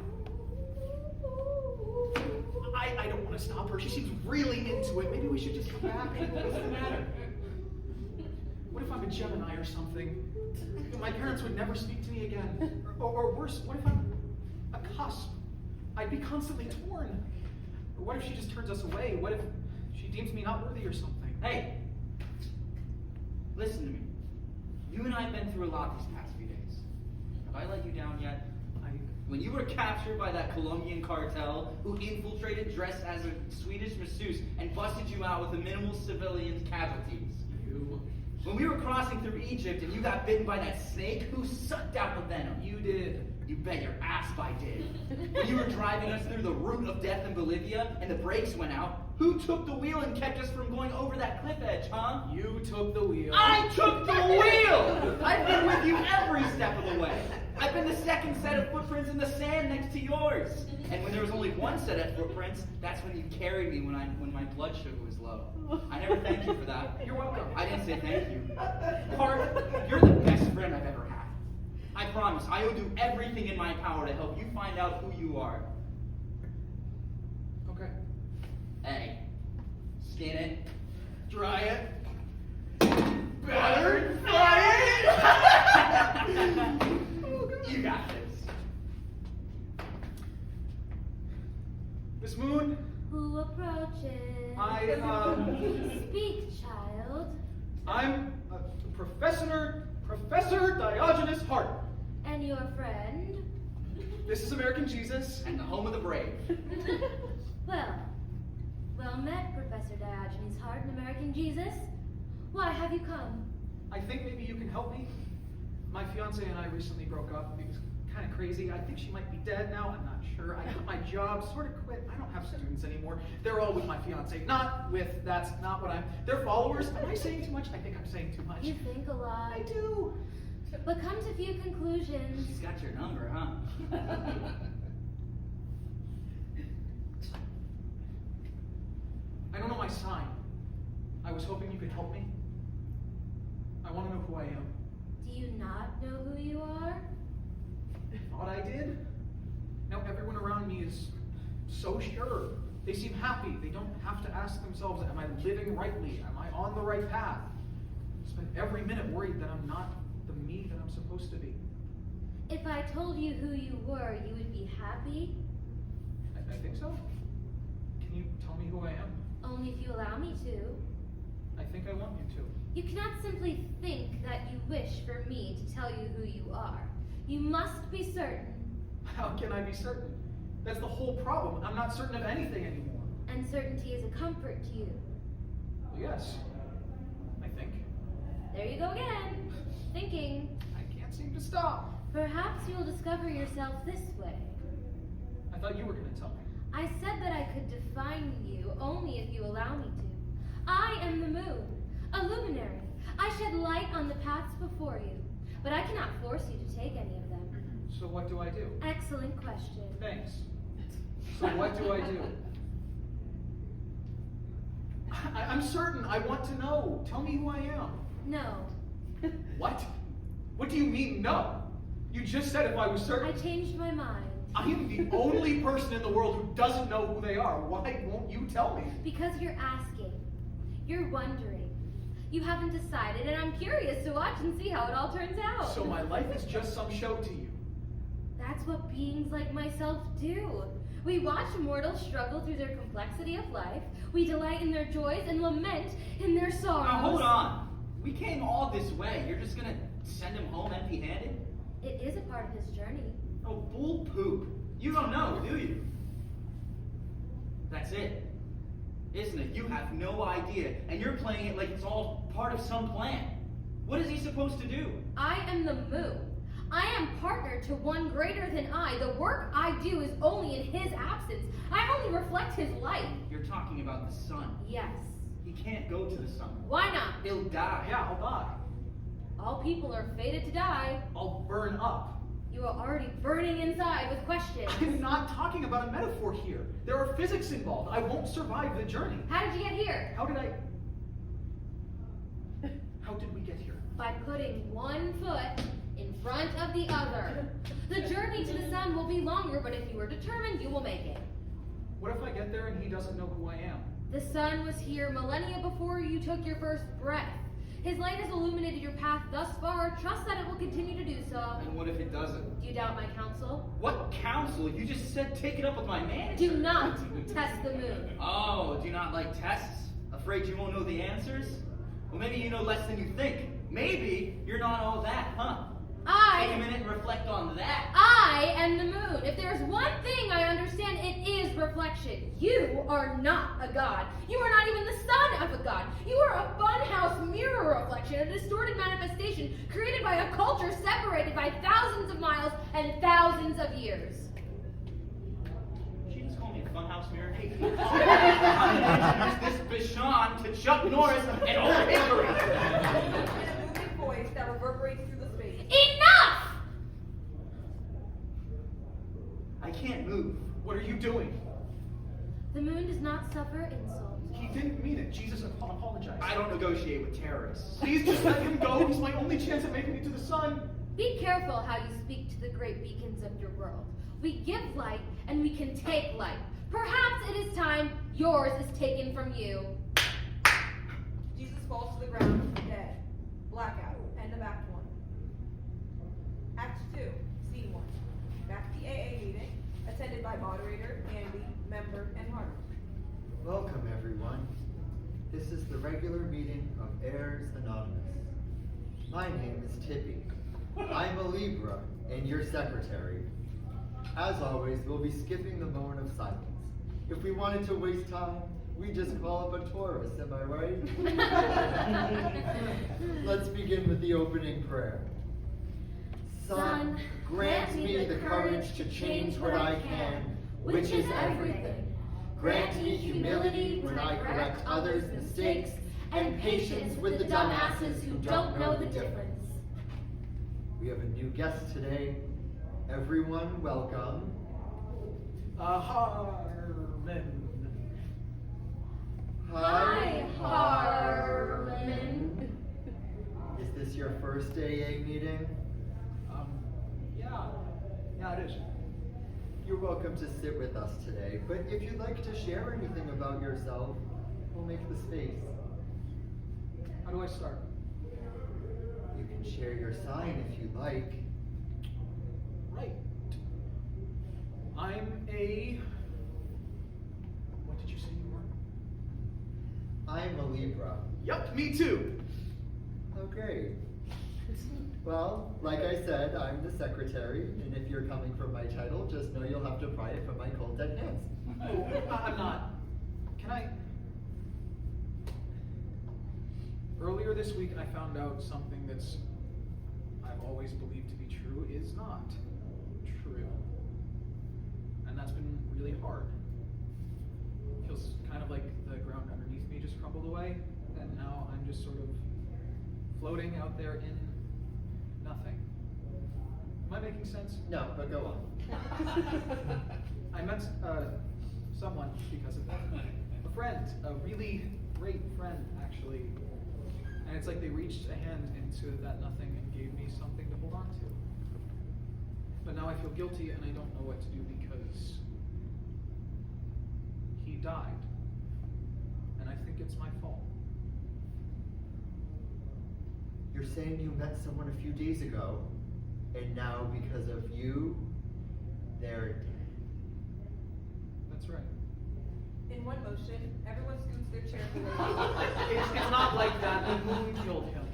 I don't want to stop her. She seems really into it. Maybe we should just come back. What's the matter? What if I'm a Gemini or something? My parents would never speak to me again. Or worse, what if I'm a cusp? I'd be constantly torn. Or what if she just turns us away? What if she deems me not worthy or something? Hey, listen to me. You and I have been through a lot these past few days. Have I let you down yet? When you were captured by that Colombian cartel who infiltrated dressed as a Swedish masseuse and busted you out with the minimal civilian casualties. When we were crossing through Egypt and you got bitten by that snake, who sucked out the venom? You did. You bet your ass I did. When you were driving us through the route of death in Bolivia and the brakes went out, who took the wheel and kept us from going over that cliff edge, huh? You took the wheel. I took the wheel! I've been with you every step of the way. I've been the second set of footprints in the sand next to yours. And when there was only one set of footprints, that's when you carried me when my blood sugar was low. I never thanked you for that. You're welcome. I didn't say thank you. Hart, you're the best friend I've ever had. I promise, I will do everything in my power to help you find out who you are. Okay. Hey, skin it, Dry it. batter, fry it! You got this. Miss Moon, Who approaches? Speak, child. I'm Professor Diogenes Hart. And your friend? This is American Jesus. And the home of the brave. Well met, Professor Diogenes Hart and American Jesus. Why have you come? I think maybe you can help me. My fiance and I recently broke up. It was kind of crazy. I think she might be dead now. I'm not sure. I quit my job, sort of quit. I don't have students anymore. They're all with my fiance. That's not what I'm. They're followers. Am I saying too much? I think I'm saying too much. You think a lot. I do. But come to few conclusions. She's got your number, huh? I don't know my sign. I was hoping you could help me. I want to know who I am. Do you not know who you are? I thought I did. Now everyone around me is so sure. They seem happy. They don't have to ask themselves, am I living rightly? Am I on the right path? I spend every minute worried that I'm not the me that I'm supposed to be. If I told you who you were, you would be happy? I think so. Can you tell me who I am? Only if you allow me to. I think I want you to. You cannot simply think that you wish for me to tell you who you are. You must be certain. How can I be certain? That's the whole problem. I'm not certain of anything anymore. And certainty is a comfort to you. Well, yes. I think. There you go again. Thinking. I can't seem to stop. Perhaps you'll discover yourself this way. I thought you were going to tell me. I said that I could define you only if you allow me to. I am the moon, a luminary. I shed light on the paths before you, but I cannot force you to take any of them. So what do I do? Excellent question. Thanks. So what do I do? I'm certain. I want to know. Tell me who I am. No, What? What do you mean, no? You just said if I was I certain. changed my mind. I am the only person in the world who doesn't know who they are. Why won't you tell me? Because you're asking. You're wondering. You haven't decided, and I'm curious to watch and see how it all turns out. So my life is just some show to you. That's what beings like myself do. We watch mortals struggle through their complexity of life. We delight in their joys and lament in their sorrows. Now hold on. We came all this way. You're just gonna send him home empty-handed? It is a part of his journey. Oh, bull poop. You don't know, do you? That's it. Isn't it? You have no idea, and you're playing it like it's all part of some plan. What is he supposed to do? I am the moon. I am partner to one greater than I. The work I do is only in his absence. I only reflect his light. You're talking about the sun. Yes. He can't go to the sun. Why not? He'll die. Yeah, I'll die. All people are fated to die. I'll burn up. You are already burning inside with questions. I'm not talking about a metaphor here. There are physics involved. I won't survive the journey. How did you get here? How did we get here? By putting one foot in front of the other. The journey to the sun will be longer, but if you are determined, you will make it. What if I get there and he doesn't know who I am? The sun was here millennia before you took your first breath. His light has illuminated your path thus far. Trust that it will continue to do so. And what if it doesn't? Do you doubt my counsel? What counsel? You just said take it up with my manager. Do not test the moon. Oh, do you not like tests? Afraid you won't know the answers? Well, maybe you know less than you think. Maybe you're not all that, huh? Take a minute and reflect on that. I am the moon. If there's one thing I understand, it is reflection. You are not a god. You are not even the son of a god. You are a funhouse mirror reflection, a distorted manifestation created by a culture separated by thousands of miles and thousands of years. She just called me a funhouse mirror. This Bashan to Chuck Norris and old Hickory. In a moving voice that reverberates through the space. Enough! I can't move. What are you doing? The moon does not suffer insult. He didn't mean it. Jesus apologized. I don't negotiate with terrorists. Please just let him go. He's my only chance at making it to the sun. Be careful how you speak to the great beacons of your world. We give light, and we can take light. Perhaps it is time yours is taken from you. Jesus falls to the ground, dead. Blackout. End of Act 1. Act 2, Scene 1. Back to the AA meeting, attended by moderator, Andy, member, and Hart. Welcome, everyone. This is the regular meeting of Heirs Anonymous. My name is Tippy. I'm a Libra and your secretary. As always, we'll be skipping the moment of silence. If we wanted to waste time, we just call up a tourist, am I right? Let's begin with the opening prayer. Son, grant me the courage to change what I can, which is everything. Grant me humility when I correct others' mistakes, and patience with the dumbasses who don't know the difference. We have a new guest today. Everyone, welcome. Harmon. Hi, Harmon. Is this your first AA meeting? Yeah, it is. You're welcome to sit with us today, but if you'd like to share anything about yourself, we'll make the space. How do I start? You can share your sign if you'd like. Right. I'm a... What did you say you were? I'm a Libra. Yup, me too. Oh, great. Well, like I said, I'm the secretary, and if you're coming for my title, just know you'll have to pry it from my cold dead hands. Oh, I'm not. Can I... Earlier this week, I found out something that's I've always believed to be true is not true. And that's been really hard. It feels kind of like the ground underneath me just crumbled away, and now I'm just sort of floating out there in nothing. Am I making sense? No, but go on. I met someone because of that. A friend, a really great friend, actually. And it's like they reached a hand into that nothing and gave me something to hold on to. But now I feel guilty and I don't know what to do because he died. And I think it's my fault. You're saying you met someone a few days ago, and now because of you, they're dead. That's right. In one motion, everyone scoots their chair away. It's not like that. The moon killed him.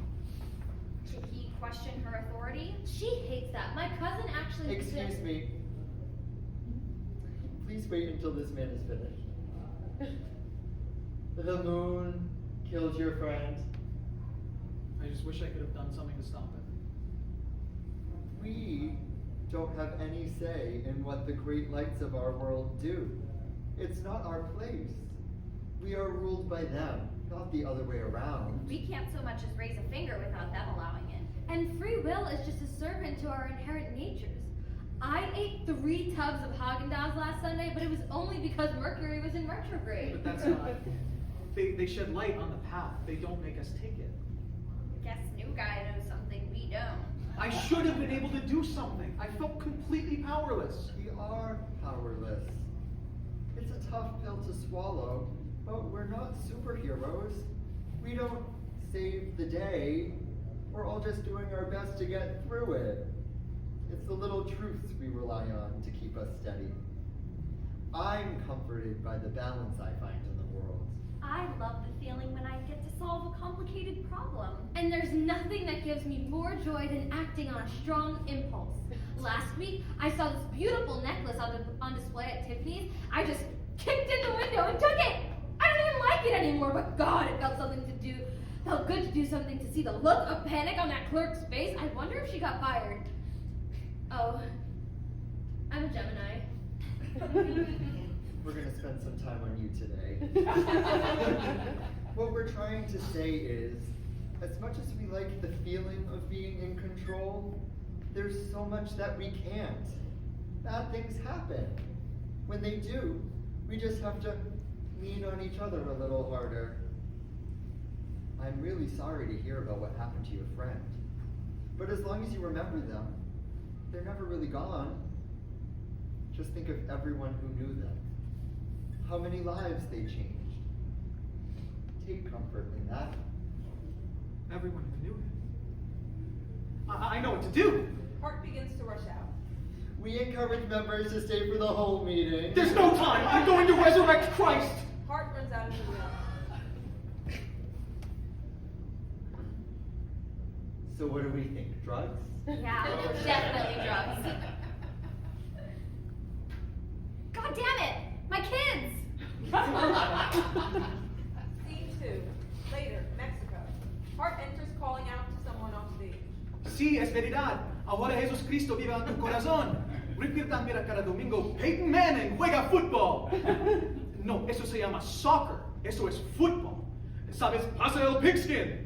Did he question her authority? She hates that. My cousin actually. Excuse me. Please wait until this man is finished. The moon killed your friend. I just wish I could have done something to stop it. We don't have any say in what the great lights of our world do. It's not our place. We are ruled by them, not the other way around. We can't so much as raise a finger without them allowing it. And free will is just a servant to our inherent natures. I ate 3 tubs of Haagen-Dazs last Sunday, but it was only because Mercury was in retrograde. But that's not. They shed light on the path. They don't make us take it. Guess new guy knows something we don't. I should have been able to do something. I felt completely powerless. We are powerless. It's a tough pill to swallow, but we're not superheroes. We don't save the day. We're all just doing our best to get through it. It's the little truths we rely on to keep us steady. I'm comforted by the balance I find in the world. I love the feeling when I get to solve a complicated problem. And there's nothing that gives me more joy than acting on a strong impulse. Last week, I saw this beautiful necklace on display at Tiffany's. I just kicked in the window and took it. I don't even like it anymore, but God, it felt good to do something, to see the look of panic on that clerk's face. I wonder if she got fired. Oh, I'm a Gemini. We're going to spend some time on you today. What we're trying to say is, as much as we like the feeling of being in control, there's so much that we can't. Bad things happen. When they do, we just have to lean on each other a little harder. I'm really sorry to hear about what happened to your friend. But as long as you remember them, they're never really gone. Just think of everyone who knew them. How many lives they changed. Take comfort in that. Everyone who knew him. I know what to do. Hart begins to rush out. We encourage members to stay for the whole meeting. There's no time. I'm going to resurrect Christ. Hart runs out of the room. So what do we think? Drugs? Yeah, definitely drugs. God damn it! My kids! Scene 2. Later, Mexico. Hart enters calling out to someone on stage. Sí, es verdad. Ahora Jesús Cristo vive en tu corazón. Repeat también cada domingo. Peyton Manning juega fútbol. No, eso se llama soccer. Eso es fútbol. ¿Sabes? Pasa el pigskin.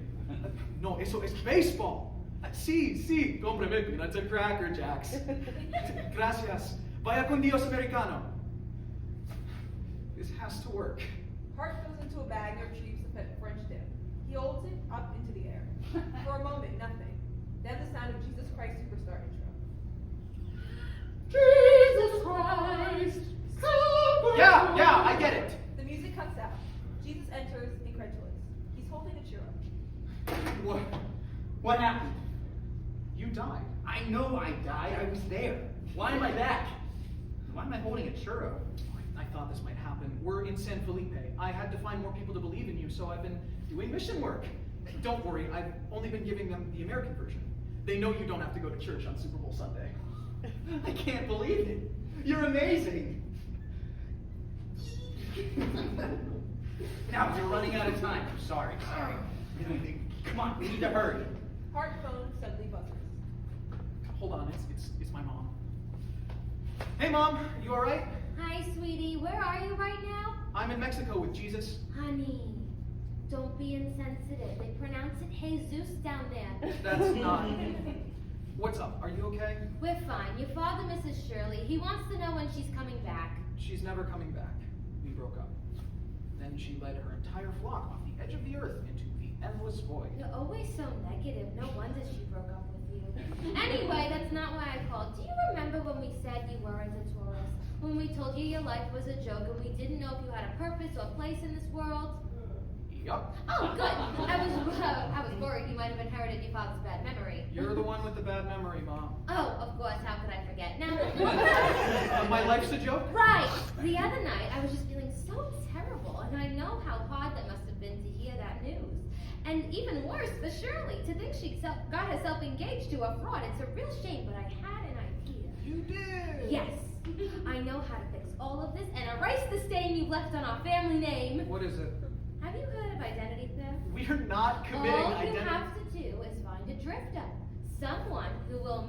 No, eso es baseball. Sí, cómprame peanuts and Cracker Jacks. Gracias. Vaya con Dios americano. This has to work. Hart goes into a bag and retrieves the French dip. He holds it up into the air. For a moment, nothing. Then the sound of Jesus Christ Superstar intro. Jesus Christ, Yeah, I get it. The music cuts out. Jesus enters, incredulous. He's holding a churro. What happened? You died. I know I died. I was there. Why am I back? Why am I holding a churro? I thought this might happen. We're in San Felipe. I had to find more people to believe in you, so I've been doing mission work. Don't worry, I've only been giving them the American version. They know you don't have to go to church on Super Bowl Sunday. I can't believe it. You're amazing. Now, we're running out of time. Sorry. Come on, we need to hurry. Hart's phone suddenly buzzes. Hold on, it's my mom. Hey Mom, you alright? Hi, sweetie. Where are you right now? I'm in Mexico with Jesus. Honey, don't be insensitive. They pronounce it Jesus down there. That's not. What's up? Are you okay? We're fine. Your father misses Shirley. He wants to know when she's coming back. She's never coming back. We broke up. Then she led her entire flock off the edge of the earth into the endless void. You're always so negative. No wonder she broke up with you. Anyway, that's not why I called. Do you remember when we said you weren't a tourist? When we told you your life was a joke and we didn't know if you had a purpose or place in this world? Yup. Oh, good. I was worried you might have inherited your father's bad memory. You're the one with the bad memory, Mom. Oh, of course. How could I forget? Now, My life's a joke? right. The other night, I was just feeling so terrible, and I know how hard that must have been to hear that news. And even worse for Shirley, to think she got herself engaged to a fraud. It's a real shame, but I had an idea. You did. Yes. I know how to fix all of this and erase the stain you've left on our family name. What is it? Have you heard of identity theft? We're not committing All identity. you have to do is find a drifter. Someone who will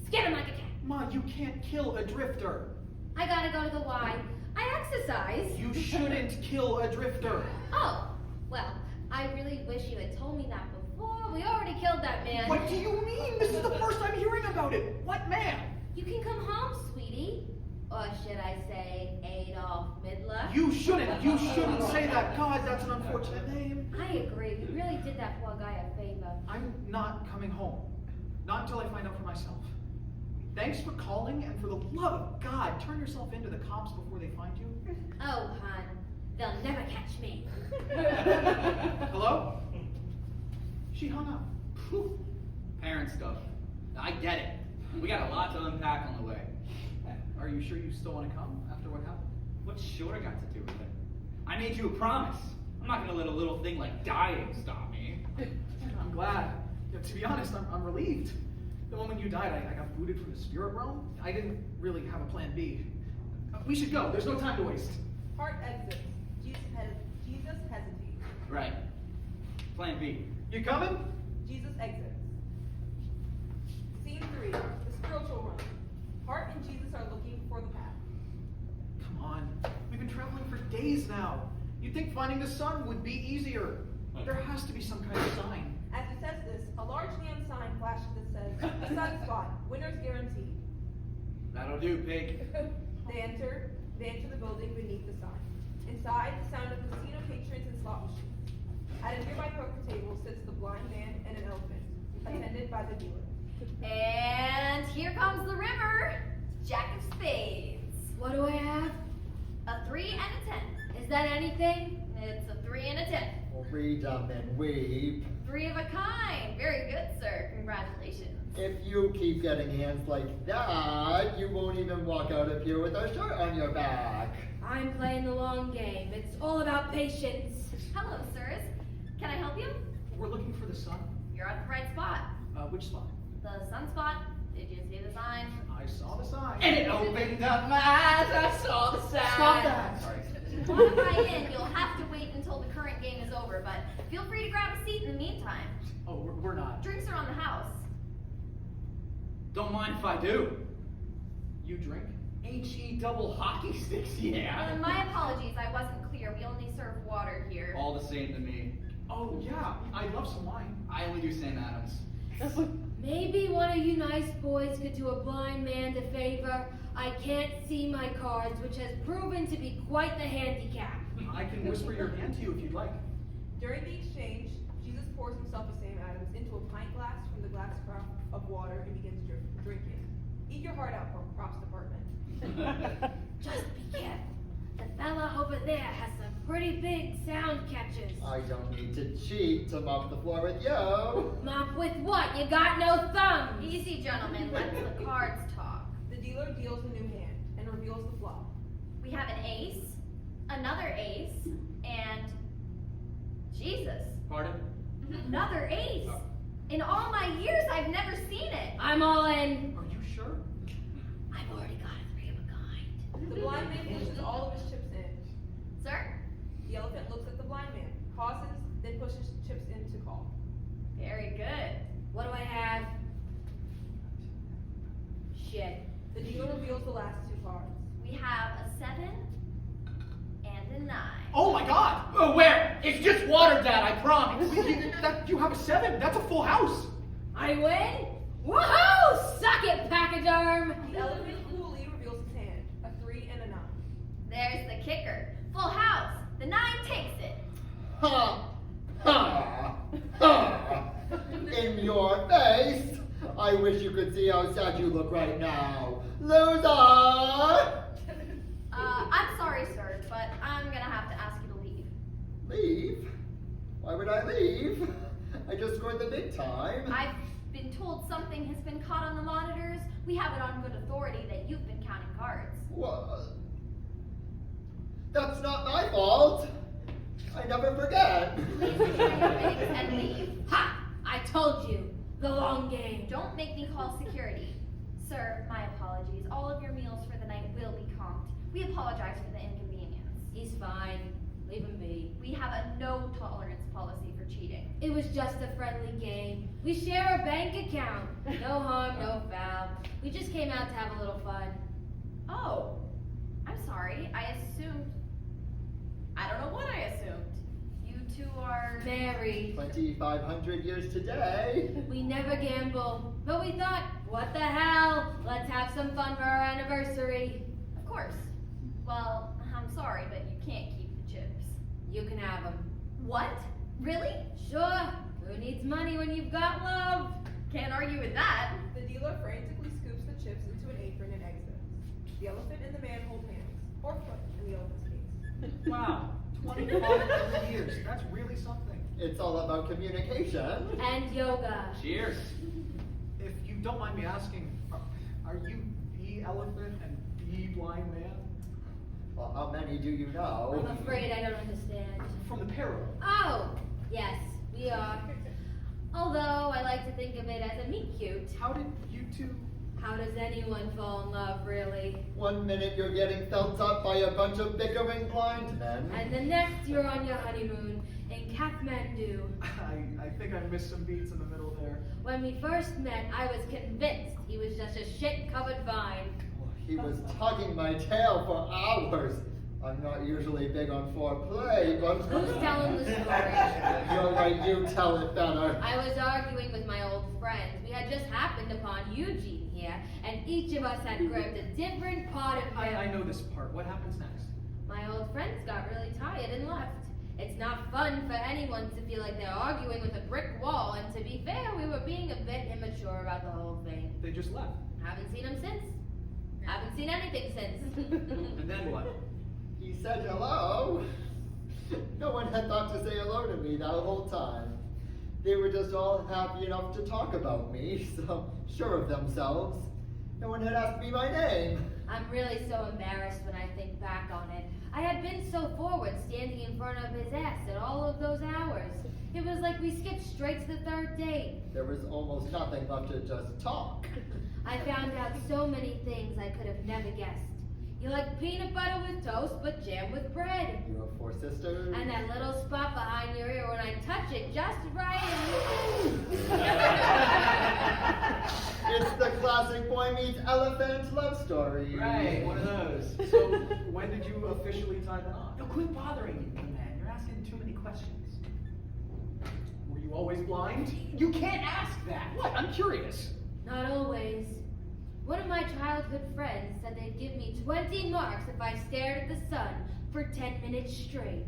skin him like a cat. Ma, you can't kill a drifter. I gotta go to the Y. I exercise. You shouldn't kill a drifter. Oh, well, I really wish you had told me that before. We already killed that man. What do you mean? This is the first I'm hearing about it. What man? You can come home, sweetie. Or should I say Adolf Midler? You shouldn't say that. God, that's an unfortunate name. I agree. You really did that poor guy a favor. I'm not coming home. Not until I find out for myself. Thanks for calling, and for the love of God, turn yourself into the cops before they find you. Oh, hon. They'll never catch me. Hello? She hung up. Whew. Parent stuff. I get it. We got a lot to unpack on the way. Are you sure you still want to come after what happened? What's Shorter got to do with it? I made you a promise. I'm not gonna let a little thing like dying stop me. I'm glad. To be honest, I'm relieved. The moment you died, I got booted from the spirit realm. I didn't really have a plan B. We should go. There's no time to waste. Hart exits. Jesus hesitates. Right. Plan B. You coming? Jesus exits. Scene 3. The spiritual run. Hart and Jesus are looking for the path. Come on. We've been traveling for days now. You'd think finding the sun would be easier. There has to be some kind of sign. As he says this, a large neon sign flashes that says, "The Sunspot, winners guaranteed." That'll do, pig. They enter the building beneath the sign. Inside, the sound of casino patrons and slot machines. At a nearby poker table sits the blind man and an elephant, attended by the dealer. And here comes the river. Jack of spades. What do I have? A 3 and a 10. Is that anything? It's a 3 and a 10. Read them and weep. 3 of a kind. Very good, sir. Congratulations. If you keep getting hands like that, you won't even walk out of here with a shirt on your back. I'm playing the long game. It's all about patience. Hello, sirs. Can I help you? We're looking for the sun. You're at the right spot. Which spot? The sunspot. Did you see the sign? I saw the sign. And it opened up my eyes. I saw the sign. Stop that. Sorry. If you want to buy in, you'll have to wait until the current game is over, but feel free to grab a seat in the meantime. Oh, we're not. Drinks are on the house. Don't mind if I do. You drink? HE double hockey sticks, yeah. My apologies, I wasn't clear. We only serve water here. All the same to me. Oh, yeah. I love some wine. I only do St. Adams. Maybe one of you nice boys could do a blind man a favor. I can't see my cards, which has proven to be quite the handicap. I can whisper your hand to you if you'd like. During the exchange, Jesus pours himself a St. Adams into a pint glass from the glass cup of water and begins drinking. Eat your heart out, props department. Just be careful. The fella over there has some pretty big sound catchers. I don't need to cheat to mop the floor with you. Mop with what? You got no thumb. Easy, gentlemen. Let the cards talk. The dealer deals a new hand and reveals the flop. We have an ace, another ace, and Jesus. Pardon? Another ace. In all my years, I've never seen it. I'm all in. Are you sure? I've already got a 3 of a kind. The blind man pushes all of his chips in. Sir? The elephant looks at the blind man, pauses, then pushes chips in to call. Very good. What do I have? Shit. The dealer reveals the last 2 cards. We have a 7 and a 9. Oh my God! Oh, where? It's just water, Dad, I promise. You have a 7. That's a full house. I win? Woohoo! Suck it, pachyderm! The elephant coolly reveals his hand, a 3 and a 9. There's the kicker. Full house. The 9 takes it. Ha! Ha! Ha! In your face! I wish you could see how sad you look right now. Loser! I'm sorry, sir, but I'm gonna have to ask you to leave. would I leave? I just scored the big time. I've been told something has been caught on the monitors. We have it on good authority that you've been counting cards. What? That's not my fault. I never forget. Please return your bigs and leave. Ha! I told you. The long game. Don't make me call security. Sir, my apologies. All of your meals for the night will be comped. We apologize for the inconvenience. He's fine. Leave him be. We have a no tolerance policy for cheating. It was just a friendly game. We share a bank account. No harm, no foul. We just came out to have a little fun. Oh, I'm sorry. I assumed. I don't know what I assumed. You two are. Married. 2,500 years today. We never gamble. But we thought, what the hell? Let's have some fun for our anniversary. Of course. Well, I'm sorry, but you can't keep the chips. You can have them. What? Really? Sure. Who needs money when you've got love? Can't argue with that. The dealer frantically scoops the chips into an apron and exits. The elephant and the man hold hands, or foot in the elephant's case. Wow, 2,500 years. That's really something. It's all about communication. And yoga. Cheers. If you don't mind me asking, are you the elephant and the blind man? Well, how many do you know? I'm afraid I don't understand. From the parable. Oh, yes, we are. Although I like to think of it as a meet cute. How did you two... How does anyone fall in love, really? 1 minute you're getting felt up by a bunch of bickering blind men. And the next you're on your honeymoon in Kathmandu. I think I missed some beats in the middle there. When we first met, I was convinced he was just a shit-covered vine. He was tugging my tail for hours. I'm not usually big on foreplay, but... Who's telling the story? You're right, you tell it better. I was arguing with my old friends. We had just happened upon Eugene here, and each of us had grabbed a different part of him. I know this part. What happens next? My old friends got really tired and left. It's not fun for anyone to feel like they're arguing with a brick wall, and to be fair, we were being a bit immature about the whole thing. They just left. Haven't seen him since. Haven't seen anything since. And then what? He said hello. No one had thought to say hello to me that whole time. They were just all happy enough to talk about me, so sure of themselves. No one had asked me my name. I'm really so embarrassed when I think back on it. I had been so forward, standing in front of his ass at all of those hours. It was like we skipped straight to the third date. There was almost nothing left to just talk. I found out so many things I could have never guessed. You like peanut butter with toast, but jam with bread. You have 4 sisters. And that little spot behind your ear when I touch it just right. It's the classic boy meets elephant love story. Right, one of those. So, when did you officially tie the knot? No, quit bothering me, young man. You're asking too many questions. Were you always blind? You can't ask that. What? I'm curious. Not always. One of my childhood friends said they'd give me 20 marks if I stared at the sun for 10 minutes straight.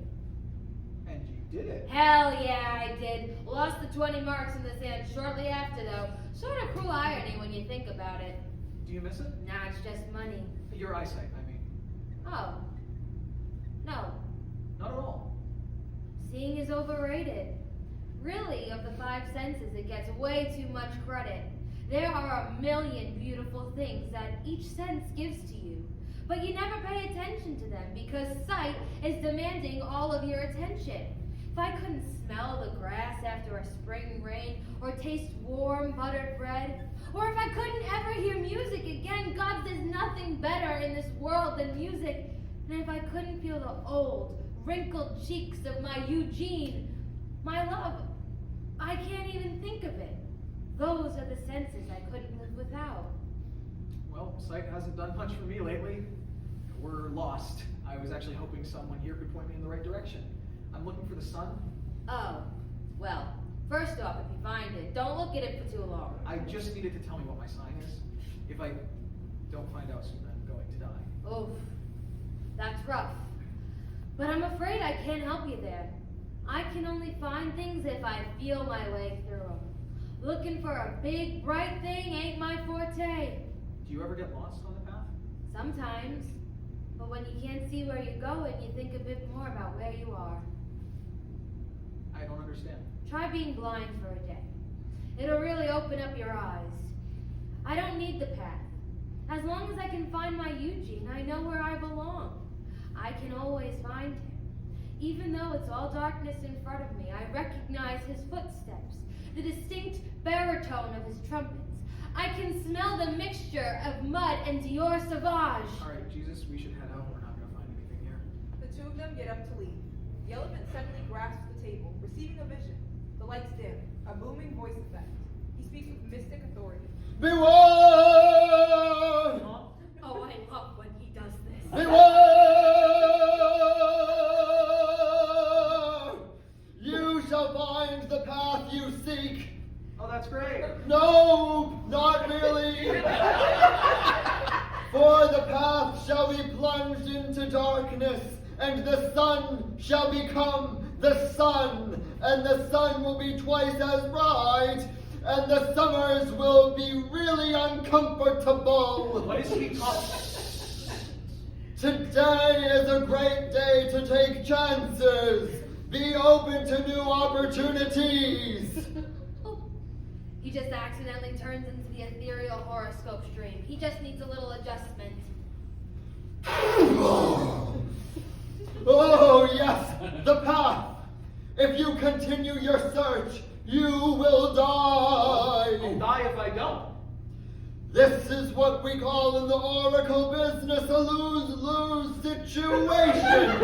And you did it. Hell yeah, I did. Lost the 20 marks in the sand shortly after, though. Sort of cruel irony when you think about it. Do you miss it? Now it's just money. Your eyesight, I mean. Oh. No. Not at all. Seeing is overrated. Really, of the 5 senses, it gets way too much credit. There are a million beautiful things that each sense gives to you, but you never pay attention to them because sight is demanding all of your attention. If I couldn't smell the grass after a spring rain, or taste warm buttered bread, or if I couldn't ever hear music again, God, there's nothing better in this world than music. And if I couldn't feel the old, wrinkled cheeks of my Eugene, my love, I can't even think of it. Those are the senses I couldn't live without. Well, sight hasn't done much for me lately. We're lost. I was actually hoping someone here could point me in the right direction. I'm looking for the sun. Oh, well, first off, if you find it, don't look at it for too long. I just needed to tell me what my sign is. If I don't find out soon, I'm going to die. Oof, that's rough. But I'm afraid I can't help you there. I can only find things if I feel my way through them. Looking for a big, bright thing ain't my forte. Do you ever get lost on the path? Sometimes. But when you can't see where you're going, you think a bit more about where you are. I don't understand. Try being blind for a day. It'll really open up your eyes. I don't need the path. As long as I can find my Eugene, I know where I belong. I can always find him. Even though it's all darkness in front of me, I recognize his footsteps, the distinct baritone of his trumpets. I can smell the mixture of mud and Dior Sauvage. All right, Jesus, we should head out. We're not going to find anything here. The two of them get up to leave. The elephant suddenly grasps the table, receiving a vision. The lights dim, a booming voice effect. He speaks with mystic authority. Beware! Oh, I love when he does this. Beware! You shall find the path you seek. Oh, that's great. No, not really. For the path shall be plunged into darkness, and the sun shall become the sun, and the sun will be twice as bright, and the summers will be really uncomfortable. What is he talking? Today is a great day to take chances. Be open to new opportunities. He just accidentally turns into the ethereal horoscope stream. He just needs a little adjustment. Oh, yes, the path. If you continue your search, you will die. I'll die if I don't. This is what we call in the oracle business a lose-lose situation.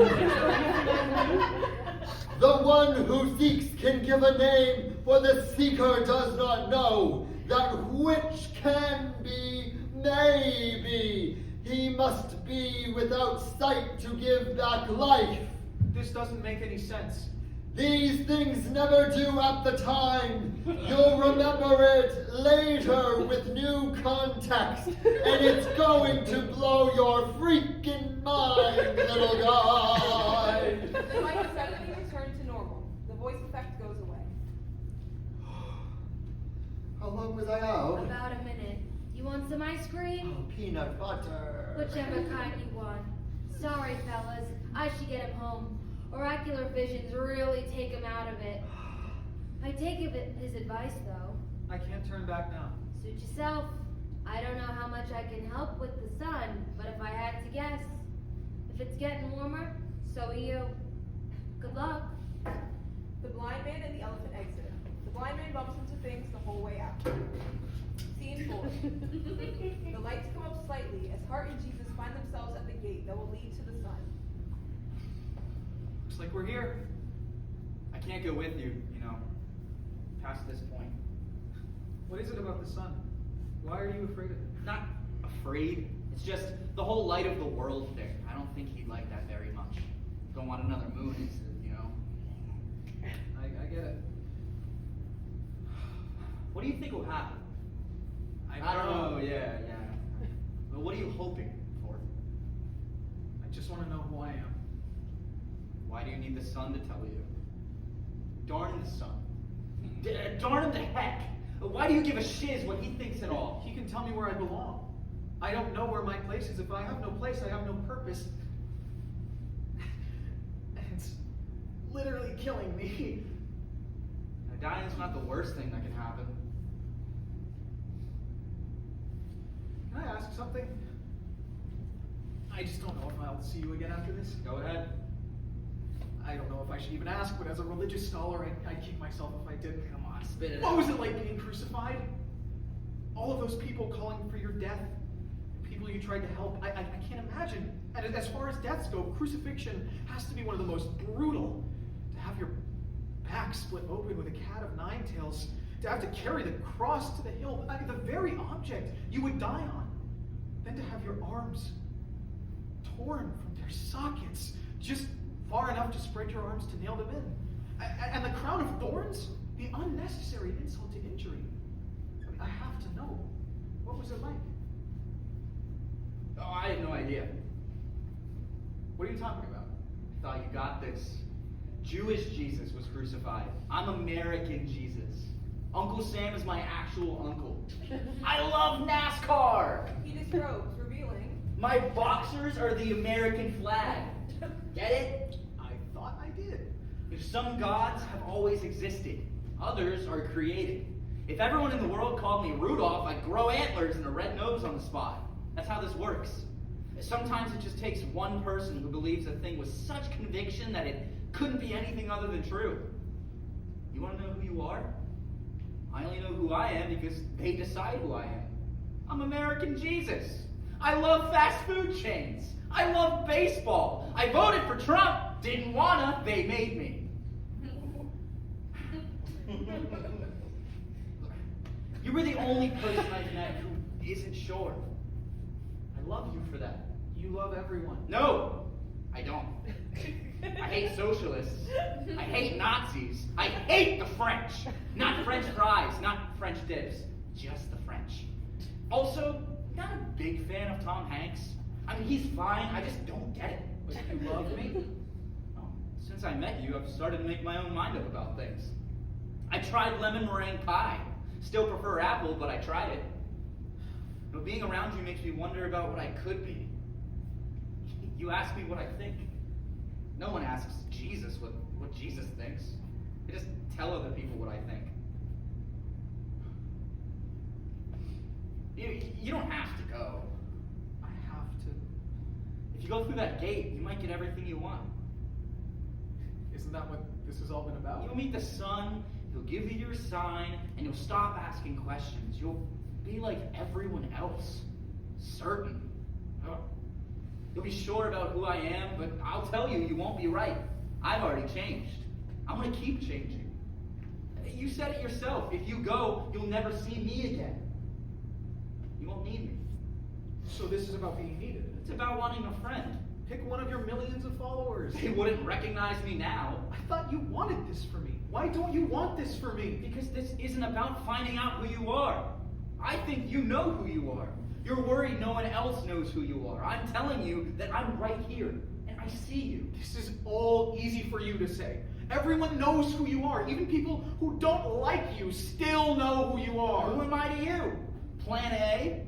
The one who seeks can give a name, for the seeker does not know that which can be, may be. He must be without sight to give back life. This doesn't make any sense. These things never do at the time. You'll remember it later with new context, and it's going to blow your freaking mind, little guy. The lights suddenly return to normal. The voice effect goes away. How long was I out? About a minute. You want some ice cream? Oh, peanut butter. Whichever kind you want. Sorry, fellas. I should get him home. Oracular visions really take him out of it. I take his advice, though. I can't turn back now. Suit yourself. I don't know how much I can help with the sun, but if I had to guess, if it's getting warmer, so are you. Good luck. The blind man and the elephant exit. The blind man bumps into things the whole way out. Scene 4. The lights come up slightly as Hart and Jesus find themselves at the gate that will lead to the sun. Looks like we're here. I can't go with you, past this point. What is it about the sun? Why are you afraid of it? Not afraid. It's just the whole light of the world thing. I don't think he'd like that very much. Don't want another moon, I get it. What do you think will happen? I don't know. Yeah. But what are you hoping for? I just want to know who I am. Why do you need the sun to tell you? Darn the sun. Darn him to heck. Why do you give a shiz when he thinks it all? He can tell me where I belong. I don't know where my place is. If I have no place, I have no purpose. It's literally killing me. Dying's not the worst thing that can happen. Can I ask something? I just don't know if I'll see you again after this. Go ahead. I don't know if I should even ask, but as a religious scholar, I'd kick myself if I didn't. Come on, spit it What out. was it like being crucified? All of those people calling for your death, people you tried to help, I can't imagine. And as far as deaths go, crucifixion has to be one of the most brutal. To have your back split open with a cat of nine tails, to have to carry the cross to the hill, the very object you would die on. Then to have your arms torn from their sockets, just far enough to spread your arms to nail them in. And the crown of thorns, the unnecessary insult to injury. I have to know. What was it like? Oh, I had no idea. What are you talking about? I thought you got this. Jewish Jesus was crucified. I'm American Jesus. Uncle Sam is my actual uncle. I love NASCAR! He disrobes, revealing. My boxers are the American flag. Get it? I thought I did. If some gods have always existed, Others are created. If everyone in the world called me Rudolph, I'd grow antlers and a red nose on the spot. That's how this works. Sometimes it just takes one person who believes a thing with such conviction that it couldn't be anything other than true. You want to know who you are? I only know who I am because they decide who I am. I'm American Jesus. I love fast food chains. I love baseball. I voted for Trump. Didn't wanna, they made me. You were the only person I've met who isn't sure. I love you for that. You love everyone. No, I don't. I hate socialists. I hate Nazis. I hate the French. Not French fries, not French dips. Just the French. Also, not a big fan of Tom Hanks. I mean, he's fine. I just don't get it. But you love me? Oh, since I met you, I've started to make my own mind up about things. I tried lemon meringue pie. Still prefer apple, but I tried it. But being around you makes me wonder about what I could be. You ask me what I think. No one asks Jesus what Jesus thinks. They just tell other people what I think. You don't have to go. I have to. If you go through that gate, you might get everything you want. Isn't that what this has all been about? You'll meet the sun, he'll give you your sign, and you'll stop asking questions. You'll be like everyone else. Certain. You'll be sure about who I am, but I'll tell you, you won't be right. I've already changed. I'm going to keep changing. You said it yourself. If you go, you'll never see me again. You won't need me. So this is about being needed. It's about wanting a friend. Pick one of your millions of followers. They wouldn't recognize me now. I thought you wanted this for me. Why don't you want this for me? Because this isn't about finding out who you are. I think you know who you are. You're worried no one else knows who you are. I'm telling you that I'm right here, and I see you. This is all easy for you to say. Everyone knows who you are. Even people who don't like you still know who you are. Who am I to you? Plan A?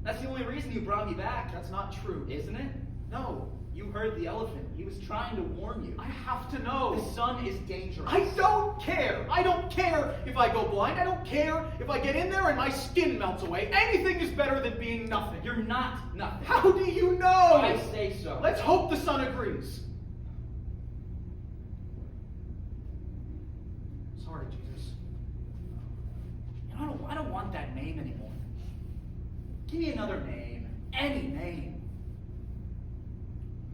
That's the only reason you brought me back. That's not true. Isn't it? No. You heard the elephant. He was trying to warn you. I have to know. The sun is dangerous. I don't care. I don't care if I go blind. I don't care if I get in there and my skin melts away. Anything is better than being nothing. You're not nothing. How do you know? I say so. Let's hope the sun agrees. Sorry, Jesus. I don't want that name anymore. Give me another name. Any name.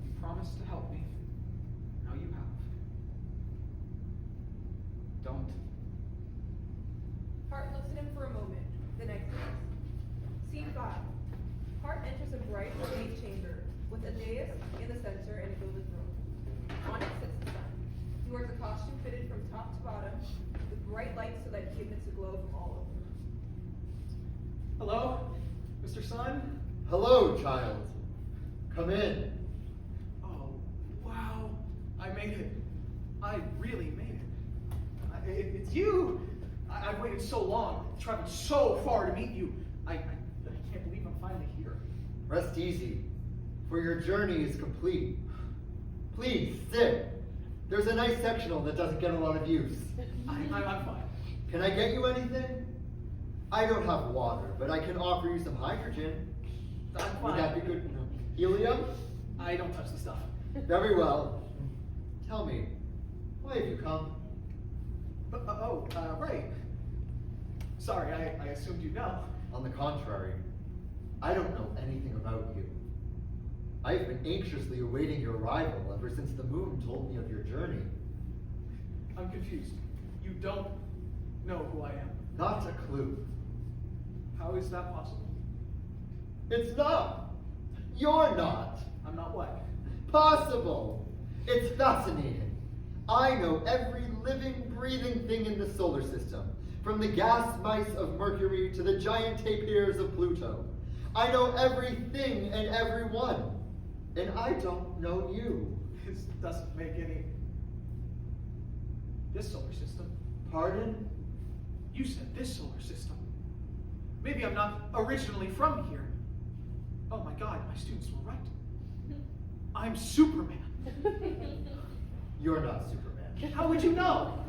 You promised to help me. Now you have. Don't. Hart looks at him for a moment, then exits. Scene 5. Hart enters a bright, ornate chamber with a dais in the center and a gilded room. On it sits the sun. He wears a costume fitted from top to bottom with bright lights so that he emits a glow from all over. Hello, Mr. Sun? Hello, child. Come in. Oh, wow. I made it. I really made it. It's you. I've waited so long, traveled so far to meet you. I can't believe I'm finally here. Rest easy, for your journey is complete. Please, sit. There's a nice sectional that doesn't get a lot of use. I'm fine. Can I get you anything? I don't have water, but I can offer you some hydrogen. I'm Would fine. that be good? Helium? I don't touch the stuff. Very well. Tell me, why have you come? Right. Sorry, I assumed you'd know. On the contrary, I don't know anything about you. I've been anxiously awaiting your arrival ever since the moon told me of your journey. I'm confused. You don't know who I am. Not a clue. How is that possible? It's not. You're not. I'm not what? Possible. It's fascinating. I know every living, breathing thing in the solar system, from the gas mice of Mercury to the giant tapirs of Pluto. I know everything and everyone, and I don't know you. This doesn't make any... This solar system. Pardon? You said this solar system. Maybe I'm not originally from here. Oh my God, my students were right. I'm Superman. You're not Superman. How would you know?